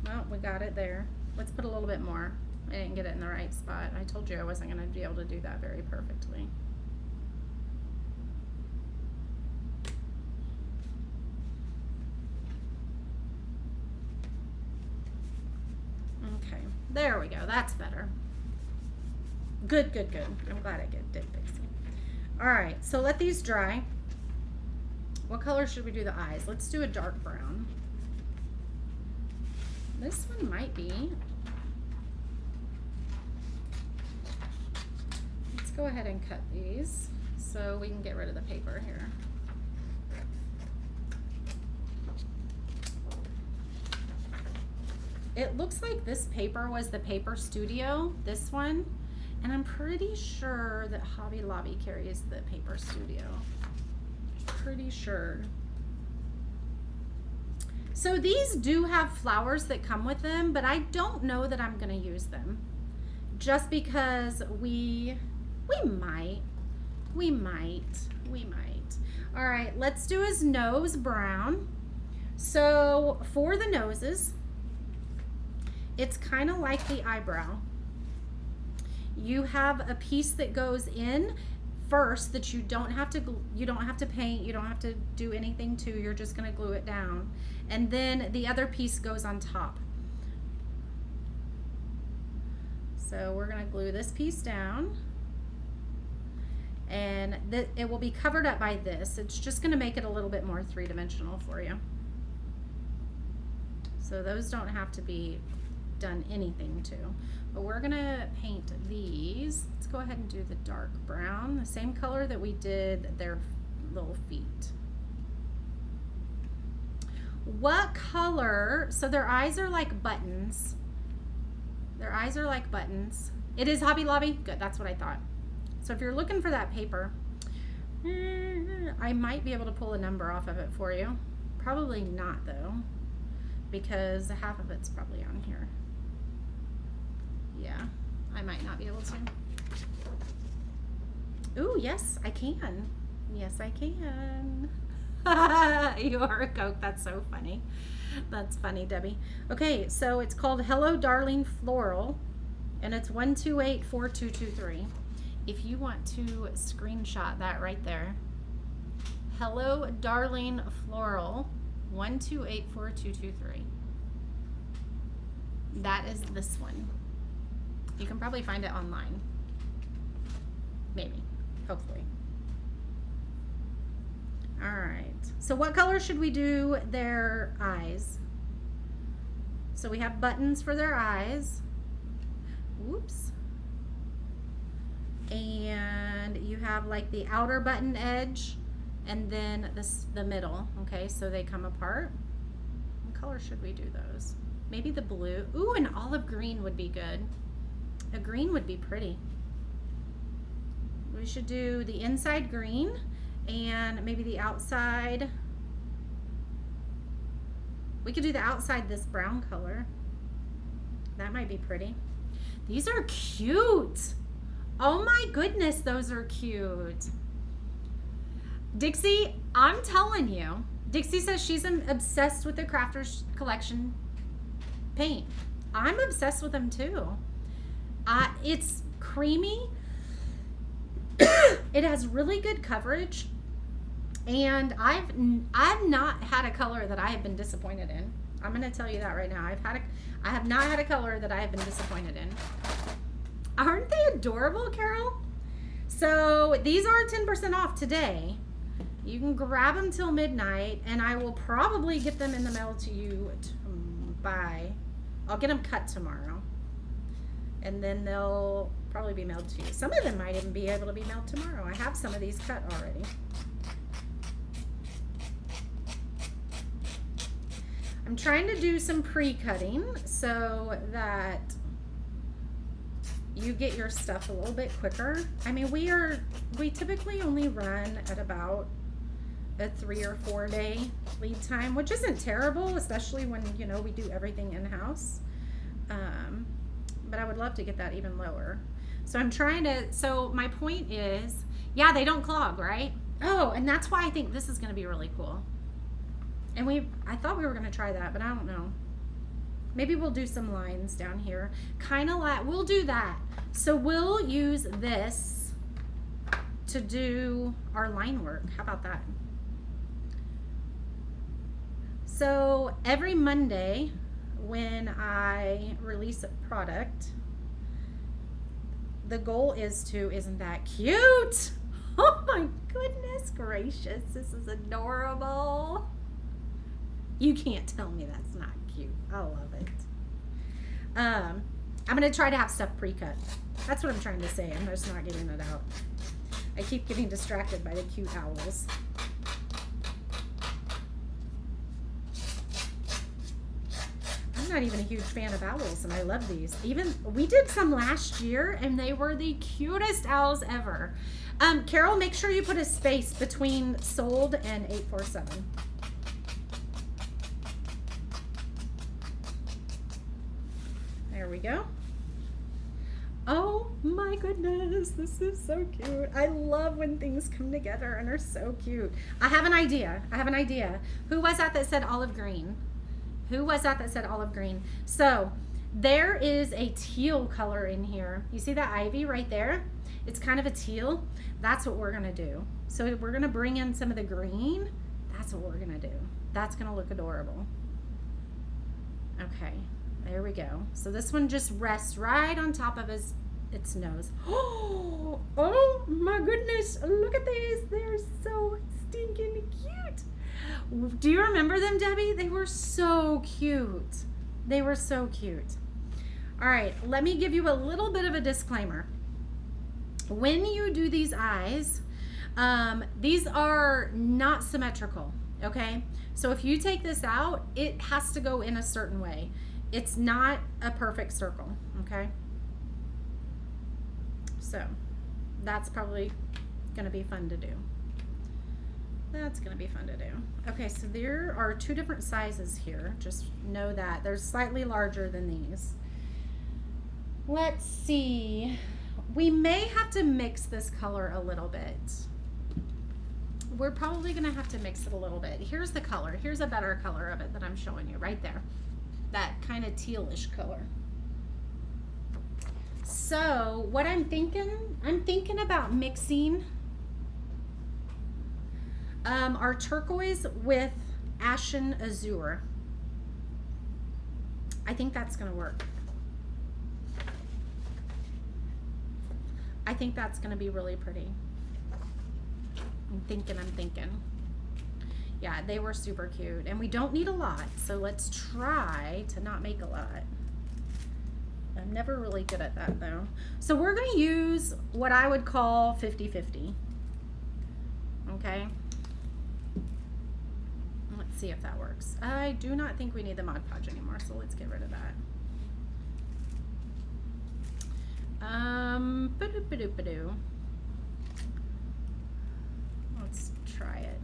Well, we got it there. Let's put a little bit more. I didn't get it in the right spot. I told you I wasn't going to be able to do that very perfectly. Okay, there we go. That's better. Good, good, good. I'm glad I did fix it. All right, so let these dry. What color should we do the eyes? Let's do a dark brown. This one might be. go ahead and cut these so we can get rid of the paper here. It looks like this paper was the Paper Studio, this one, and I'm pretty sure that Hobby Lobby carries the Paper Studio. Pretty sure. So these do have flowers that come with them, but I don't know that I'm gonna use them. Just because we might. All right, let's do his nose brown. So for the noses, it's kind of like the eyebrow. You have a piece that goes in first that you don't have to paint, you don't have to do anything to, you're just going to glue it down. And then the other piece goes on top. So we're going to glue this piece down. And it will be covered up by this. It's just going to make it a little bit more three-dimensional for you. So those don't have to be done anything to, but we're gonna paint these. Let's go ahead and do the dark brown, the same color that we did their little feet. What color? So their eyes are like buttons. Their eyes are like buttons. It is Hobby Lobby? Good, that's what I thought. So if you're looking for that paper, I might be able to pull a number off of it for you. Probably not though, because half of it's probably on here. Yeah, I might not be able to. Ooh, yes, I can. Yes, I can. You are a Coke. That's so funny. That's funny, Debbie. Okay, so it's called Hello Darling Floral, and it's 1284223. If you want to screenshot that right there, Hello Darling Floral, 1284223. That is this one. You can probably find it online. Maybe, hopefully. All right, so what color should we do their eyes? So we have buttons for their eyes. Whoops. And you have like the outer button edge and then the middle. Okay, so they come apart. What color should we do those? Maybe the blue. Ooh, an olive green would be good. A green would be pretty. We should do the inside green and maybe the outside. We could do the outside this brown color. That might be pretty. These are cute. Oh my goodness, those are cute. Dixie, I'm telling you. Dixie says she's obsessed with the Crafters Collection paint. I'm obsessed with them too. It's creamy. It has really good coverage, and I've not had a color that I have been disappointed in. I'm going to tell you that right now. I have not had a color that I have been disappointed in. Aren't they adorable, Carol? So these are 10% off today. You can grab them till midnight, and I will probably get them in the mail to you I'll get them cut tomorrow, and then they'll probably be mailed to you. Some of them might even be able to be mailed tomorrow. I have some of these cut already. I'm trying to do some pre-cutting so that you get your stuff a little bit quicker. I mean, we typically only run at about a 3 or 4 day lead time, which isn't terrible, especially when, you know, we do everything in-house. But I would love to get that even lower. So I'm trying to, so my point is, yeah, they don't clog, right? Oh, and that's why I think this is going to be really cool. And I thought we were going to try that, but I don't know. Maybe we'll do some lines down here. Kind of like, we'll do that. So we'll use this to do our line work. How about that? So every Monday when I release a product, the goal is to, isn't that cute? Oh my goodness gracious, this is adorable. You can't tell me that's not cute. I love it. I'm going to try to have stuff pre-cut. That's what I'm trying to say. I'm just not getting it out. I keep getting distracted by the cute owls. I'm not even a huge fan of owls, and I love these. Even we did some last year, and they were the cutest owls ever. Carol, make sure you put a space between sold and 847. There we go. Oh my goodness, this is so cute. I love when things come together and are so cute. I have an idea. Who was that said olive green? Who was that said olive green? So there is a teal color in here. You see that ivy right there? It's kind of a teal. That's what we're gonna do. So we're gonna bring in some of the green. That's what we're gonna do. That's gonna look adorable. Okay, there we go. So this one just rests right on top of its nose. Oh my goodness, look at these. They're so stinking cute. Do you remember them, Debbie? They were so cute. They were so cute. All right, let me give you a little bit of a disclaimer. When you do these eyes, these are not symmetrical, okay? So if you take this out, it has to go in a certain way. It's not a perfect circle, okay? So that's probably gonna be fun to do. That's gonna be fun to do. Okay, so there are two different sizes here. Just know that. They're slightly larger than these. Let's see. We may have to mix this color a little bit. We're probably gonna have to mix it a little bit. Here's the color. Here's a better color of it that I'm showing you right there. That kind of tealish color. So what I'm thinking about mixing our turquoise with ashen azure. I think that's gonna work. I think that's gonna be really pretty. I'm thinking. Yeah, they were super cute. And we don't need a lot, so let's try to not make a lot. I'm never really good at that though. So we're gonna use what I would call 50-50. Okay? Let's see if that works. I do not think we need the Mod Podge anymore, so let's get rid of that. Let's try it.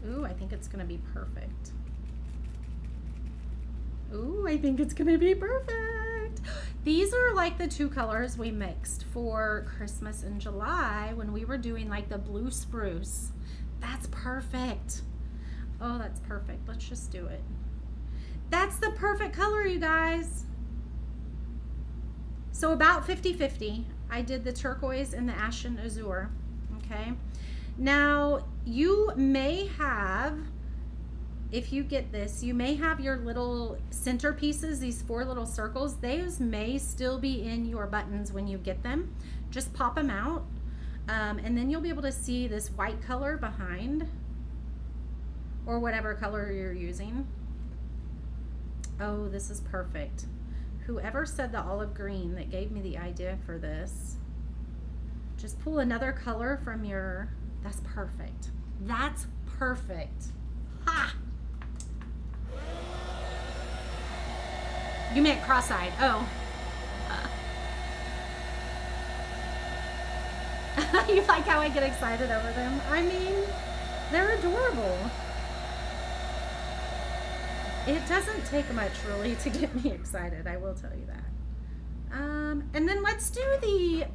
Ooh, I think it's gonna be perfect. Ooh, I think it's gonna be perfect. These are like the two colors we mixed for Christmas in July when we were doing like the blue spruce. That's perfect. Oh, that's perfect. Let's just do it. That's the perfect color, you guys. So about 50-50. I did the turquoise and the ashen azure, okay? Now, you may have, if you get this, you may have your little centerpieces, these 4 little circles. Those may still be in your buttons when you get them. Just pop them out, and then you'll be able to see this white color behind, or whatever color you're using. Oh, this is perfect. Whoever said the olive green that gave me the idea for this, just pull another color from your, that's perfect. That's perfect. Ha! You meant cross-eyed. Oh. You like how I get excited over them? I mean, they're adorable. It doesn't take much really to get me excited, I will tell you that. And then let's do the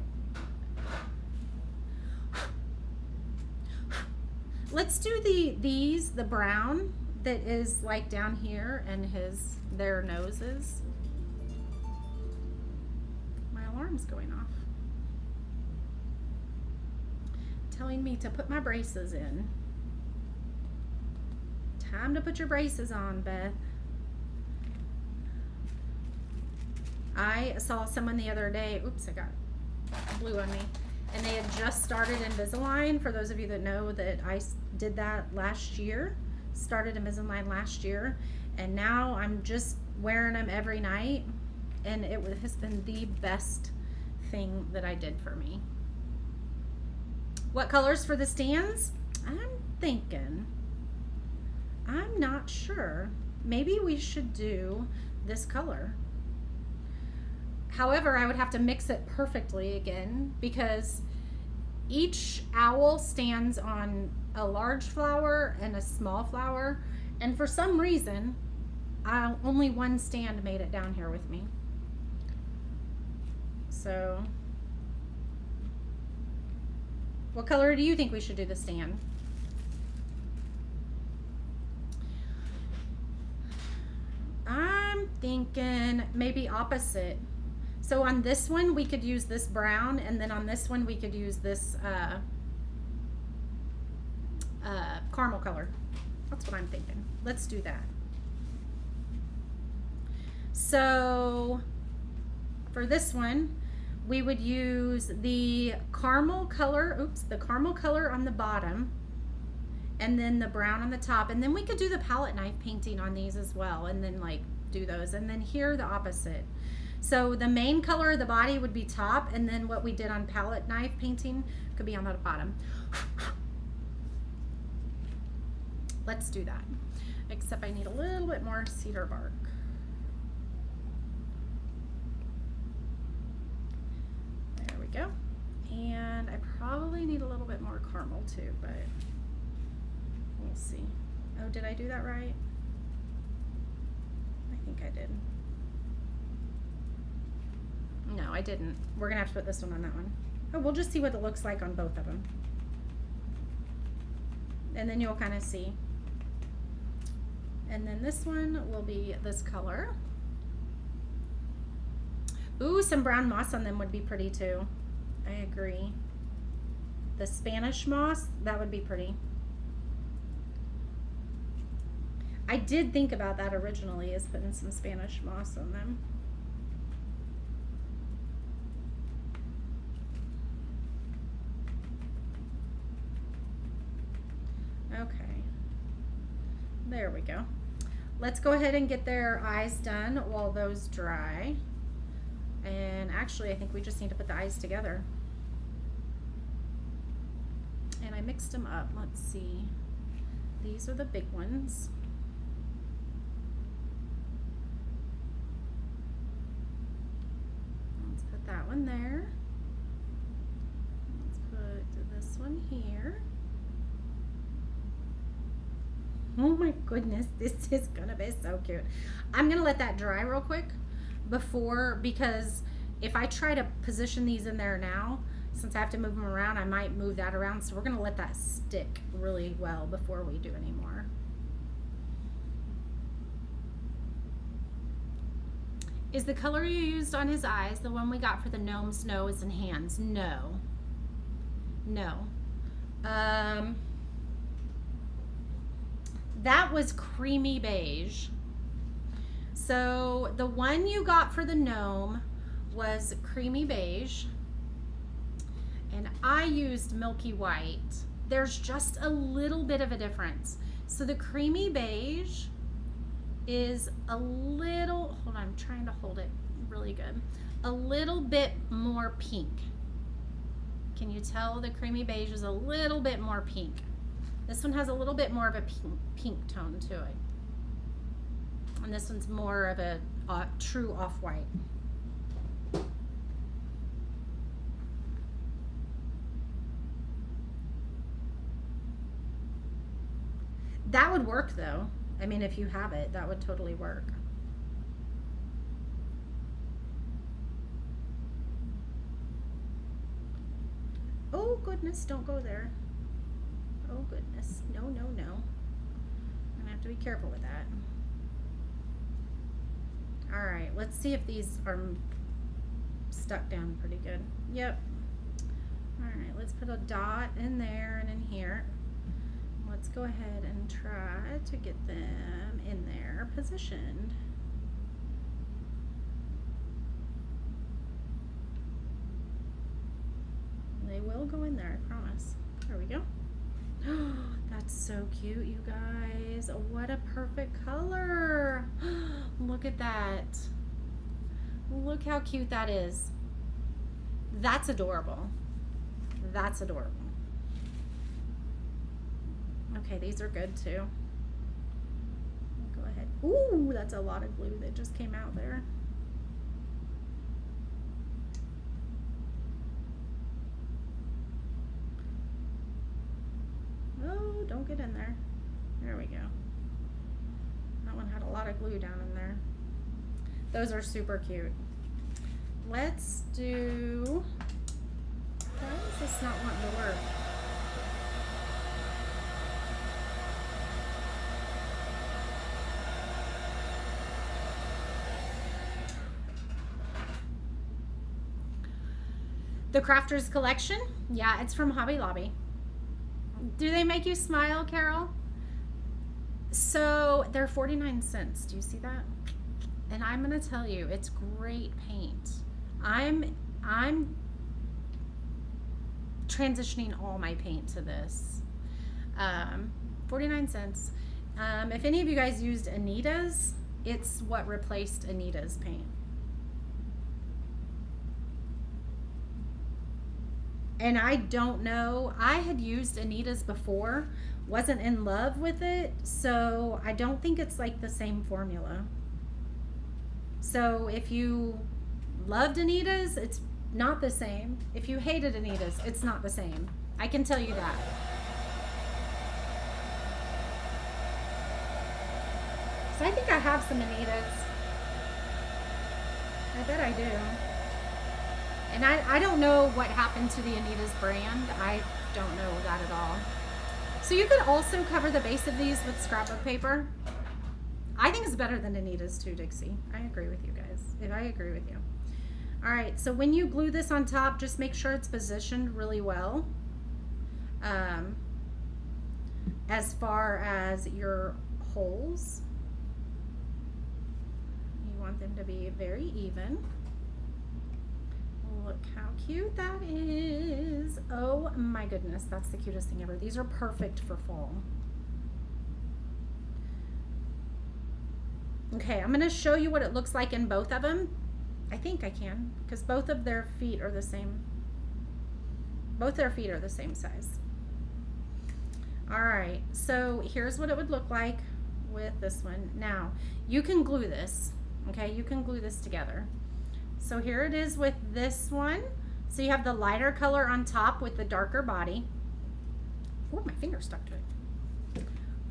brown that is like down here and their noses. My alarm's going off. Telling me to put my braces in. Time to put your braces on, Beth. I saw someone the other day, oops, I got blue on me, and they had just started Invisalign. For those of you that know that I did that last year, Started Invisalign last year, and now I'm just wearing them every night, and it has been the best thing that I did for me. What colors for the stands? I'm thinking, I'm not sure. Maybe we should do this color. However, I would have to mix it perfectly again because each owl stands on a large flower and a small flower, and for some reason only one stand made it down here with me. So what color do you think we should do the stand? I'm thinking maybe opposite. So on this one we could use this brown, and then on this one we could use this caramel color. That's what I'm thinking. Let's do that. So for this one we would use the caramel color, the caramel color on the bottom, and then the brown on the top, and then we could do the palette knife painting on these as well, and then like do those, and then here the opposite. So the main color of the body would be top, and then what we did on palette knife painting could be on the bottom. Let's do that, except I need a little bit more cedar bark. There we go. And I probably need a little bit more caramel too, but we'll see. Oh, did I do that right? I think I did. No, I didn't. We're gonna have to put this one on that one. Oh, we'll just see what it looks like on both of them. And then you'll kind of see. And then this one will be this color. Ooh, some brown moss on them would be pretty too. I agree. The Spanish moss, that would be pretty. I did think about that originally, is putting some Spanish moss on them. Okay, there we go. Let's go ahead and get their eyes done while those dry. And actually, I think we just need to put the eyes together. And I mixed them up. Let's see. These are the big ones. Let's put that one there. Let's put this one here. Oh my goodness, this is gonna be so cute. I'm gonna let that dry real quick because if I try to position these in there now, since I have to move them around, I might move that around. So we're gonna let that stick really well before we do any more. Is the color you used on his eyes the one we got for the gnome's nose and hands? No. No. That was creamy beige. So the one you got for the gnome was creamy beige, and I used milky white. There's just a little bit of a difference. So the creamy beige is a little, hold on, I'm trying to hold it really good, a little bit more pink. Can you tell the creamy beige is a little bit more pink? This one has a little bit more of a pink tone to it. And this one's more of a true off-white. That would work though. I mean, if you have it, that would totally work. Oh goodness, don't go there. Oh goodness, no, no, no. I'm gonna have to be careful with that. All right, let's see if these are stuck down pretty good. Yep. All right, let's put a dot in there and in here. Let's go ahead and try to get them in there positioned. They will go in there, I promise. There we go. That's so cute, you guys. What a perfect color. Look at that. Look how cute that is. That's adorable. That's adorable. Okay, these are good too. Go ahead. Ooh, that's a lot of glue that just came out there. Oh, don't get in there. There we go. That one had a lot of glue down in there. Those are super cute. Let's do, why is this not wanting to work? The Crafters Collection. Yeah, it's from Hobby Lobby. Do they make you smile, Carol? So they're 49 cents. Do you see that? And I'm gonna tell you, it's great paint. I'm transitioning all my paint to this. 49 cents. If any of you guys used Anita's, it's what replaced Anita's paint. And I don't know, I had used Anita's before, wasn't in love with it, so I don't think it's like the same formula. So if you loved Anita's, it's not the same. If you hated Anita's, it's not the same. I can tell you that. So I think I have some Anita's. I bet I do. And I don't know what happened to the Anita's brand. I don't know that at all. So you could also cover the base of these with scrapbook paper. I think it's better than Anita's too, Dixie. I agree with you guys. I agree with you. All right, so when you glue this on top, just make sure it's positioned really well. As far as your holes, you want them to be very even. Look how cute that is. Oh my goodness, that's the cutest thing ever. These are perfect for fall. Okay, I'm going to show you what it looks like in both of them. I think I can, because both of their feet are the same. Both their feet are the same size. All right, so here's what it would look like with this one. Now, you can glue this, okay? You can glue this together. So here it is with this one. So you have the lighter color on top with the darker body. Oh, my finger stuck to it.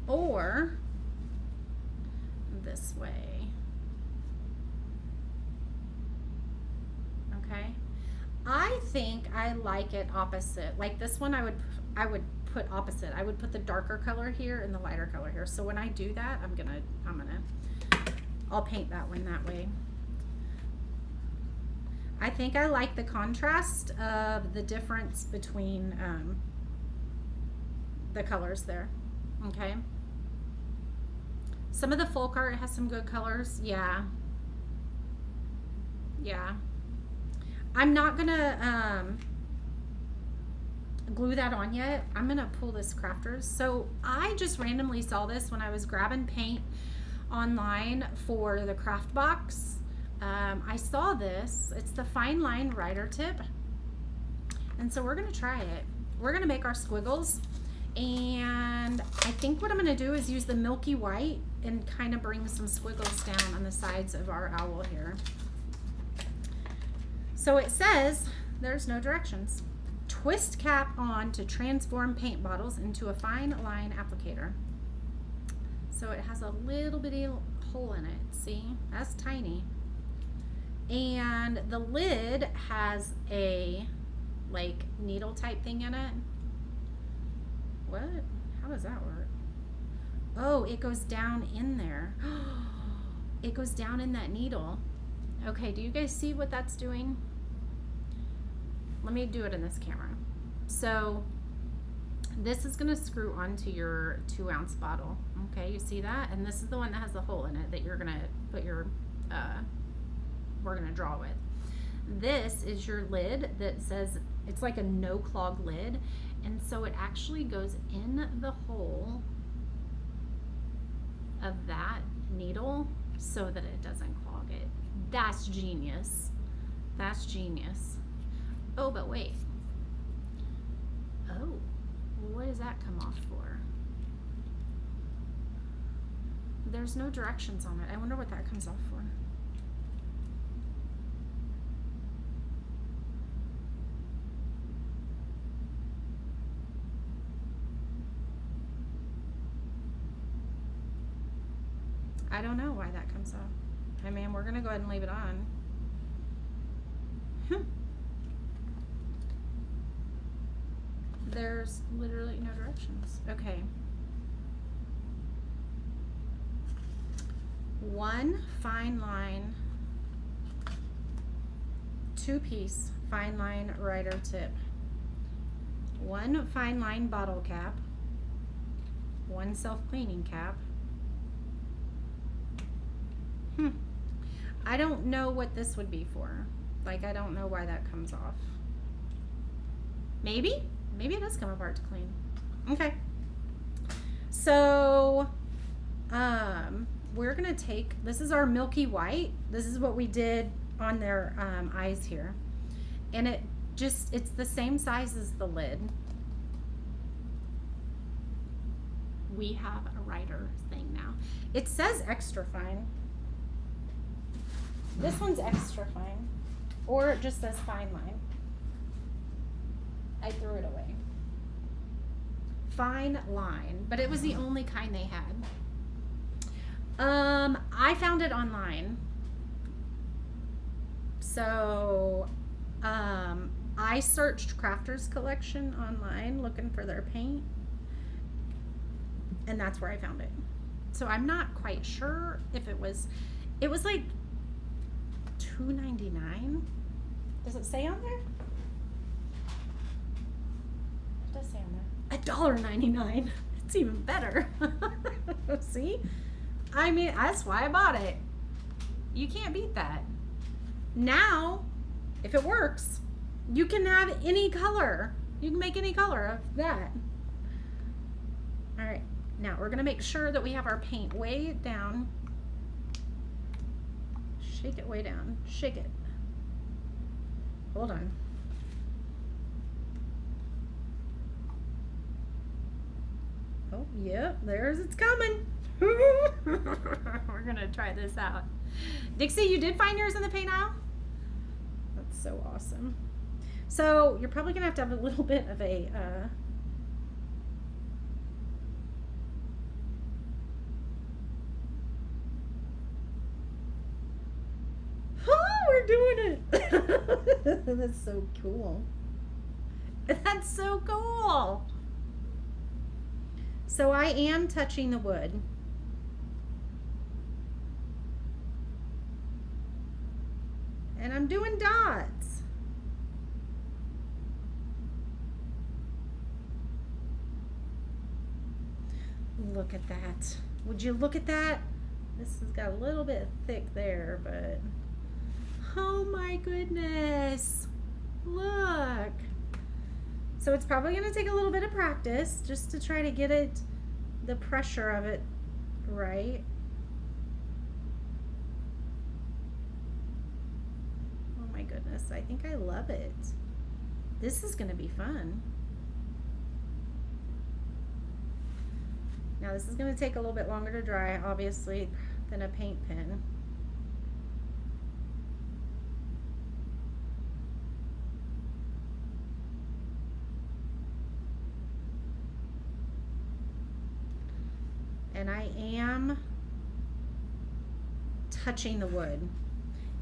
Or this way. Okay. I think I like it opposite. Like this one I would put opposite. I would put the darker color here and the lighter color here. So when I do that, I'll paint that one that way. I think I like the contrast of the difference between the colors there. Okay. Some of the folk art has some good colors. Yeah. Yeah. I'm not gonna glue that on yet. I'm gonna pull this Crafters. So I just randomly saw this when I was grabbing paint online for the craft box. I saw this. It's the fine line writer tip, and so we're gonna try it. We're gonna make our squiggles, and I think what I'm gonna do is use the milky white and kind of bring some squiggles down on the sides of our owl here. So it says, there's no directions. Twist cap on to transform paint bottles into a fine line applicator. So it has a little bitty hole in it. See, that's tiny. And the lid has a like needle type thing in it. What? How does that work? Oh, it goes down in there. It goes down in that needle. Okay, do you guys see what that's doing? Let me do it in this camera. So this is gonna screw onto your 2-ounce bottle. Okay, you see that? And this is the one that has the hole in it that you're gonna put your, we're gonna draw with. This is your lid that says It's like a no clog lid, and so it actually goes in the hole of that needle so that it doesn't clog it. That's genius. That's genius. Oh, but wait. Oh, what does that come off for? There's no directions on it. I wonder what that comes off for. I don't know why that comes off. I mean, we're gonna go ahead and leave it on. There's literally no directions. Okay. One fine line, 2-piece fine line rider tip, one fine line bottle cap, one self-cleaning cap. I don't know what this would be for. Like, I don't know why that comes off. Maybe it does come apart to clean. Okay. So, we're gonna take, this is our milky white. This is what we did on their eyes here. And it's the same size as the lid. We have a rider thing now. It says extra fine. This one's extra fine, or it just says fine line. I threw it away. Fine line, but it was the only kind they had. I found it online. So, I searched Crafters Collection online looking for their paint, and that's where I found it. So I'm not quite sure if it was like $2.99. Does it say on there? It does say on there. $1.99. It's even better. See? I mean, that's why I bought it. You can't beat that. Now, if it works, you can have any color. You can make any color of that. All right. Now, we're going to make sure that we have our paint way down. Shake it way down. Shake it. Hold on. Oh, yep, it's coming. We're gonna try this out. Dixie, you did find yours in the paint aisle? That's so awesome. So you're probably gonna have to have a little bit of a we're doing it. That's so cool. That's so cool. So I am touching the wood. And I'm doing dots. Look at that. Would you look at that? This has got a little bit thick there, but oh my goodness. Look. So it's probably going to take a little bit of practice just to try to get it, the pressure of it right. Oh my goodness, I think I love it. This is going to be fun. Now this is going to take a little bit longer to dry, obviously, than a paint pen. And I am touching the wood.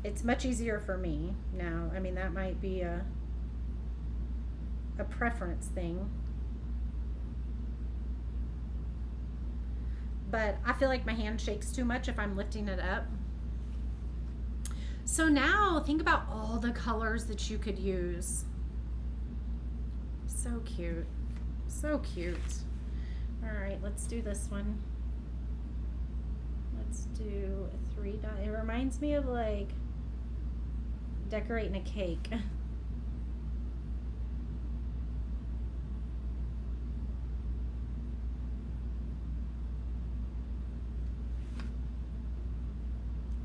It's much easier for me now. I mean, that might be a preference thing. But I feel like my hand shakes too much if I'm lifting it up. So now think about all the colors that you could use. So cute. So cute. All right, let's do this one. Let's do a 3 dot. It reminds me of like decorating a cake.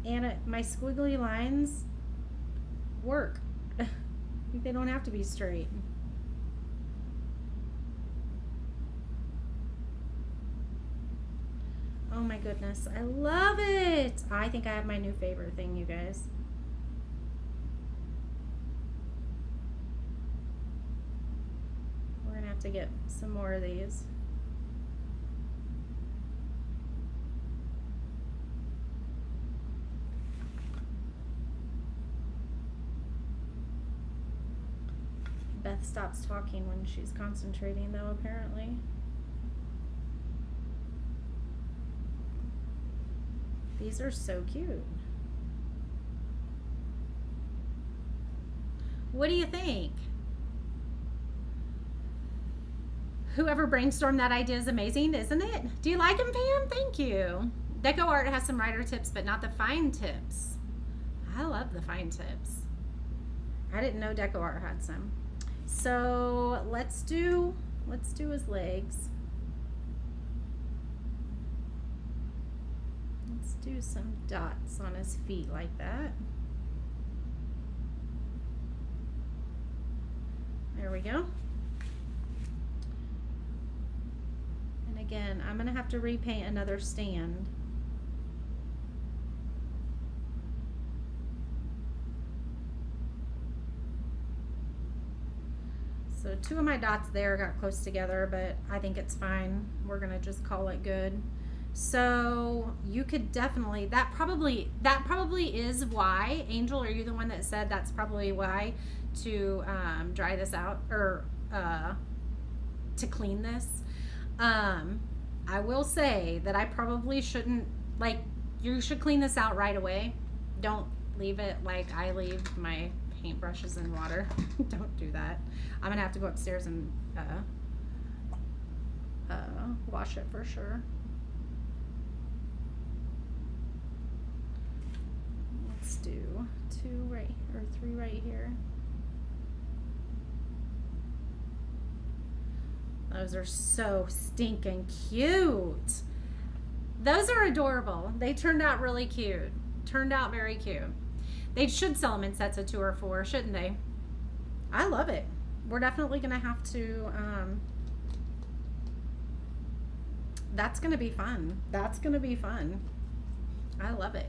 And my squiggly lines work. They don't have to be straight. Oh my goodness, I love it. I think I have my new favorite thing, you guys. We're gonna have to get some more of these. Beth stops talking when she's concentrating though, apparently. These are so cute. What do you think? Whoever brainstormed that idea is amazing, isn't it? Do you like them, Pam? Thank you. Deco Art has some writer tips, but not the fine tips. I love the fine tips. I didn't know Deco Art had some. So let's do his legs. Let's do some dots on his feet like that. There we go. And again, I'm gonna have to repaint another stand. So two of my dots there got close together, but I think it's fine. We're gonna just call it good. So you could definitely, that probably is why, Angel, are you the one that said that's probably why to dry this out, or to clean this? I will say that I probably shouldn't, like, you should clean this out right away. Don't leave it like I leave my paintbrushes in water. Don't do that. I'm gonna have to go upstairs and wash it for sure. Let's do 3 right here. Those are so stinking cute. Those are adorable. They turned out really cute. Turned out very cute. They should sell them in sets of 2 or 4, shouldn't they? I love it. We're definitely gonna have to, that's gonna be fun. That's gonna be fun. I love it.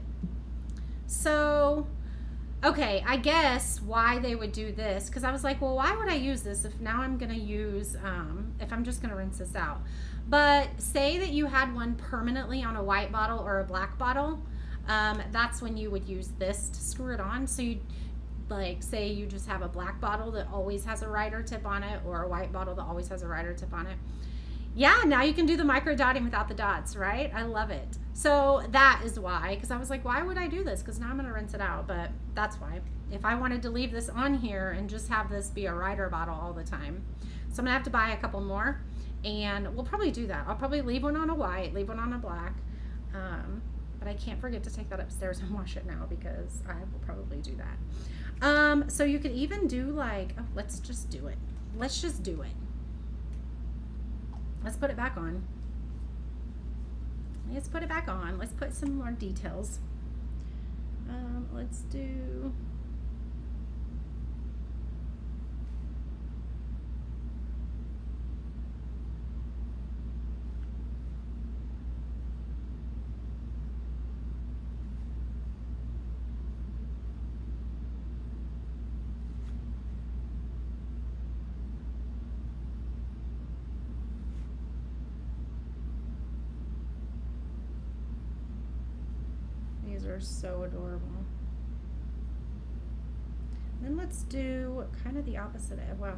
So, okay, I guess why they would do this, because I was like, well, why would I use this if now I'm gonna use, if I'm just gonna rinse this out? But say that you had one permanently on a white bottle or a black bottle, that's when you would use this to screw it on. So you, like, say you just have a black bottle that always has a writer tip on it, or a white bottle that always has a writer tip on it. Yeah, now you can do the micro dotting without the dots, right? I love it. So that is why, because I was like, why would I do this? Because now I'm going to rinse it out, but that's why. If I wanted to leave this on here and just have this be a writer bottle all the time. So I'm going to have to buy a couple more, and we'll probably do that. I'll probably leave one on a white, leave one on a black, but I can't forget to take that upstairs and wash it now, because I will probably do that. So you could even do like, oh, let's just do it. Let's just do it. Let's put it back on. Let's put it back on. Let's put some more details. Let's do, these are so adorable. Then let's do kind of the opposite of, well,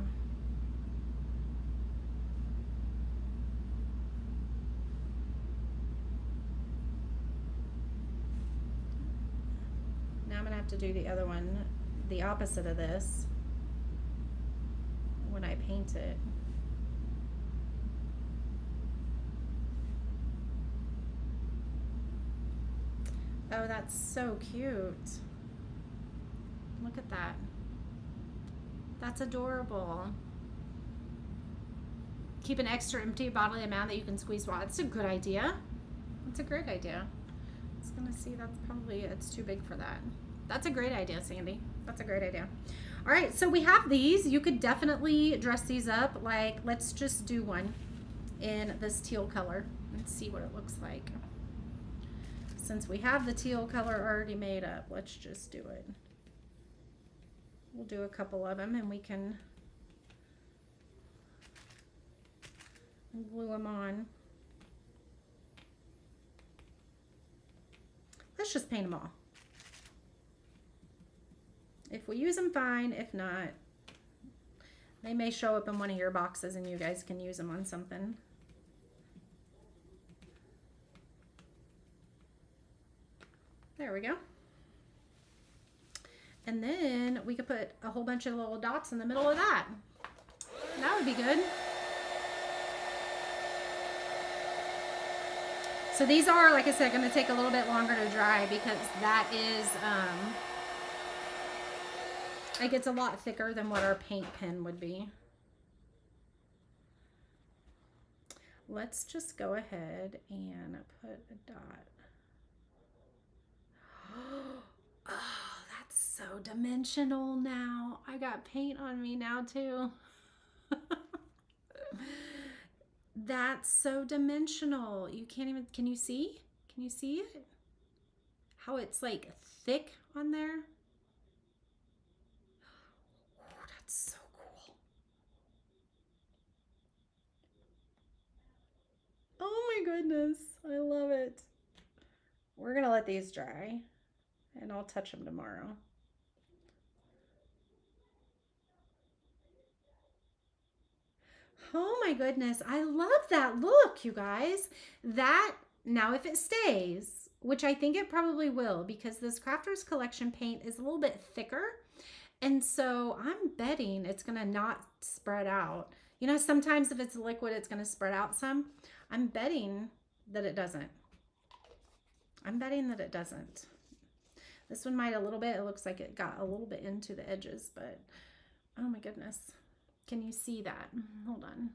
now I'm gonna have to do the other one, the opposite of this, when I paint it. Oh, that's so cute. Look at that. That's adorable. Keep an extra empty bottle amount that you can squeeze water. That's a good idea. That's a great idea. was gonna see, that's probably, it's too big for that. That's a great idea, Sandy. That's a great idea. All right, so we have these. You could definitely dress these up. Like, let's just do one in this teal color and see what it looks like. Since we have the teal color already made up, let's just do it. We'll do a couple of them and we can glue them on. Let's just paint them all. If we use them, fine. If not, they may show up in one of your boxes and you guys can use them on something. There we go. And then we could put a whole bunch of little dots in the middle of that. That would be good. So these are, like I said, going to take a little bit longer to dry because that is, it gets a lot thicker than what our paint pen would be. Let's just go ahead and put a dot. Oh, that's so dimensional now. I got paint on me now too. That's so dimensional. You can't even, can you see? Can you see it? How it's like thick on there? Oh, that's so cool. Oh my goodness, I love it. We're gonna let these dry and I'll touch them tomorrow. Oh my goodness, I love that look, you guys. That, now if it stays, which I think it probably will because this Crafters Collection paint is a little bit thicker. And so I'm betting it's gonna not spread out. You know, sometimes if it's liquid, it's gonna spread out some. I'm betting that it doesn't. I'm betting that it doesn't. This one might a little bit. It looks like it got a little bit into the edges, but oh my goodness. Can you see that? Hold on.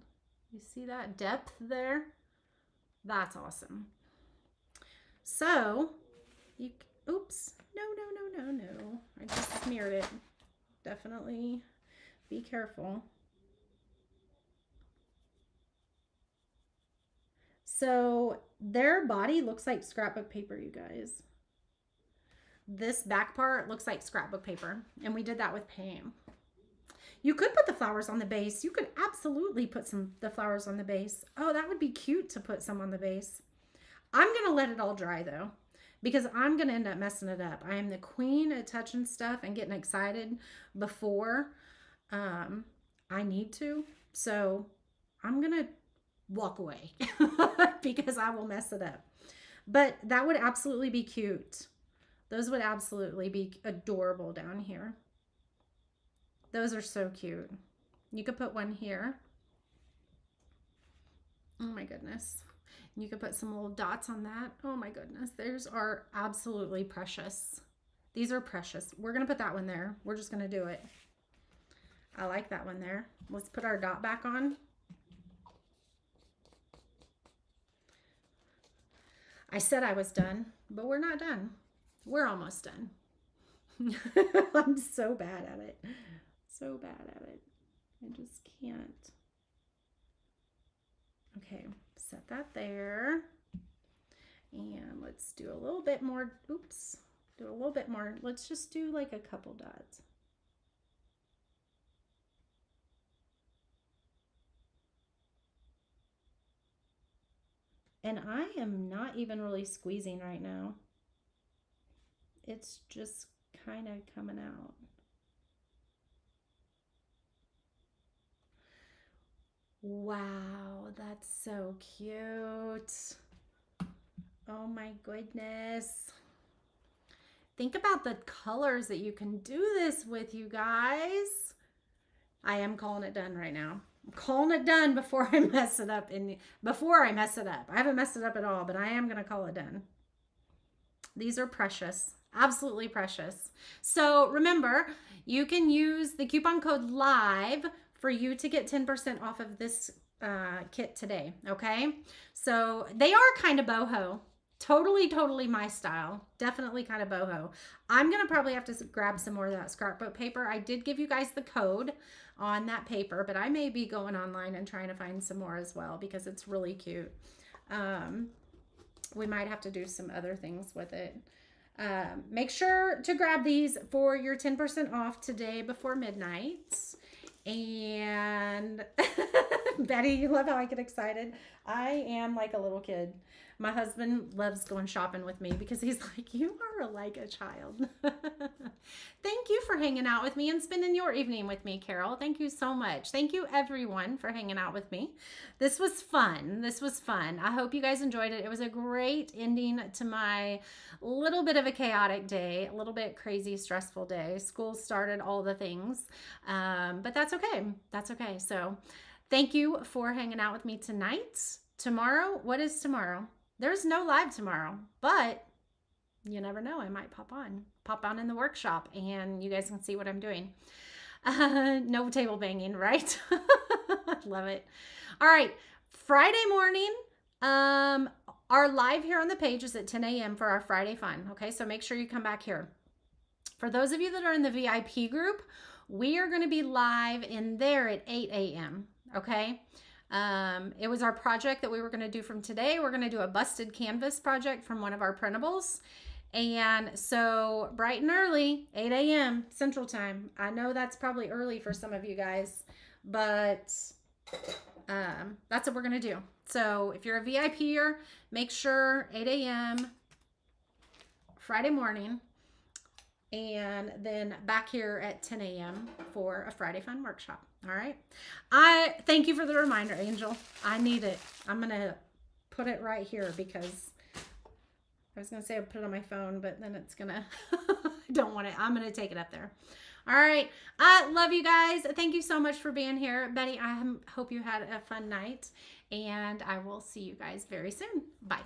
You see that depth there? That's awesome. So, you, oops, no. I just smeared it. Definitely be careful. So, their body looks like scrapbook paper, you guys. This back part looks like scrapbook paper, and we did that with paint. You could put the flowers on the base. You could absolutely put the flowers on the base. Oh, that would be cute to put some on the base. I'm going to let it all dry though, because I'm going to end up messing it up. I am the queen at touching stuff and getting excited before I need to. So I'm going to walk away because I will mess it up. But that would absolutely be cute. Those would absolutely be adorable down here. Those are so cute. You could put one here. Oh my goodness. You could put some little dots on that. Oh my goodness. Those are absolutely precious. These are precious. We're going to put that one there. We're just going to do it. I like that one there. Let's put our dot back on. I said I was done, but we're not done. We're almost done. I'm so bad at it. So bad at it. I just can't. Okay, set that there. And let's do a little bit more. Oops. Do a little bit more. Let's just do like a couple dots. And I am not even really squeezing right now. It's just kind of coming out. Wow, that's so cute. Oh my goodness. Think about the colors that you can do this with, you guys. I am calling it done right now. I'm calling it done before I mess it up. I haven't messed it up at all, but I am going to call it done. These are precious. Absolutely precious. So remember, you can use the coupon code LIVE for you to get 10% off of this kit today, okay? So they are kind of boho. Totally my style. Definitely kind of boho. I'm going to probably have to grab some more of that scrapbook paper. I did give you guys the code on that paper, but I may be going online and trying to find some more as well because it's really cute. We might have to do some other things with it. Make sure to grab these for your 10% off today before midnight. And Betty, you love how I get excited. I am like a little kid. My husband loves going shopping with me because he's like, you are like a child. Thank you for hanging out with me and spending your evening with me, Carol. Thank you so much. Thank you everyone for hanging out with me. This was fun. This was fun. I hope you guys enjoyed it. It was a great ending to my little bit of a chaotic day, a little bit crazy, stressful day. School started, all the things. But that's okay. That's okay. So thank you for hanging out with me tonight. Tomorrow, what is tomorrow? There's no live tomorrow, but you never know. I might pop on in the workshop and you guys can see what I'm doing. No table banging, right? Love it. All right. Friday morning, our live here on the page is at 10 a.m. for our Friday fun. Okay. So make sure you come back here. For those of you that are in the VIP group, we are going to be live in there at 8 a.m. Okay. It was our project that we were going to do from today. We're going to do a busted canvas project from one of our printables. And so bright and early, 8 a.m. Central Time. I know that's probably early for some of you guys, but that's what we're going to do. So if you're a VIPer, make sure 8 a.m. Friday morning, and then back here at 10 a.m. for a Friday Fun workshop. All right. I thank you for the reminder, Angel. I need it. I'm going to put it right here because I was going to say I'll put it on my phone, but then it's going to, I don't want it. I'm going to take it up there. All right. I love you guys. Thank you so much for being here. Betty, I hope you had a fun night, and I will see you guys very soon. Bye.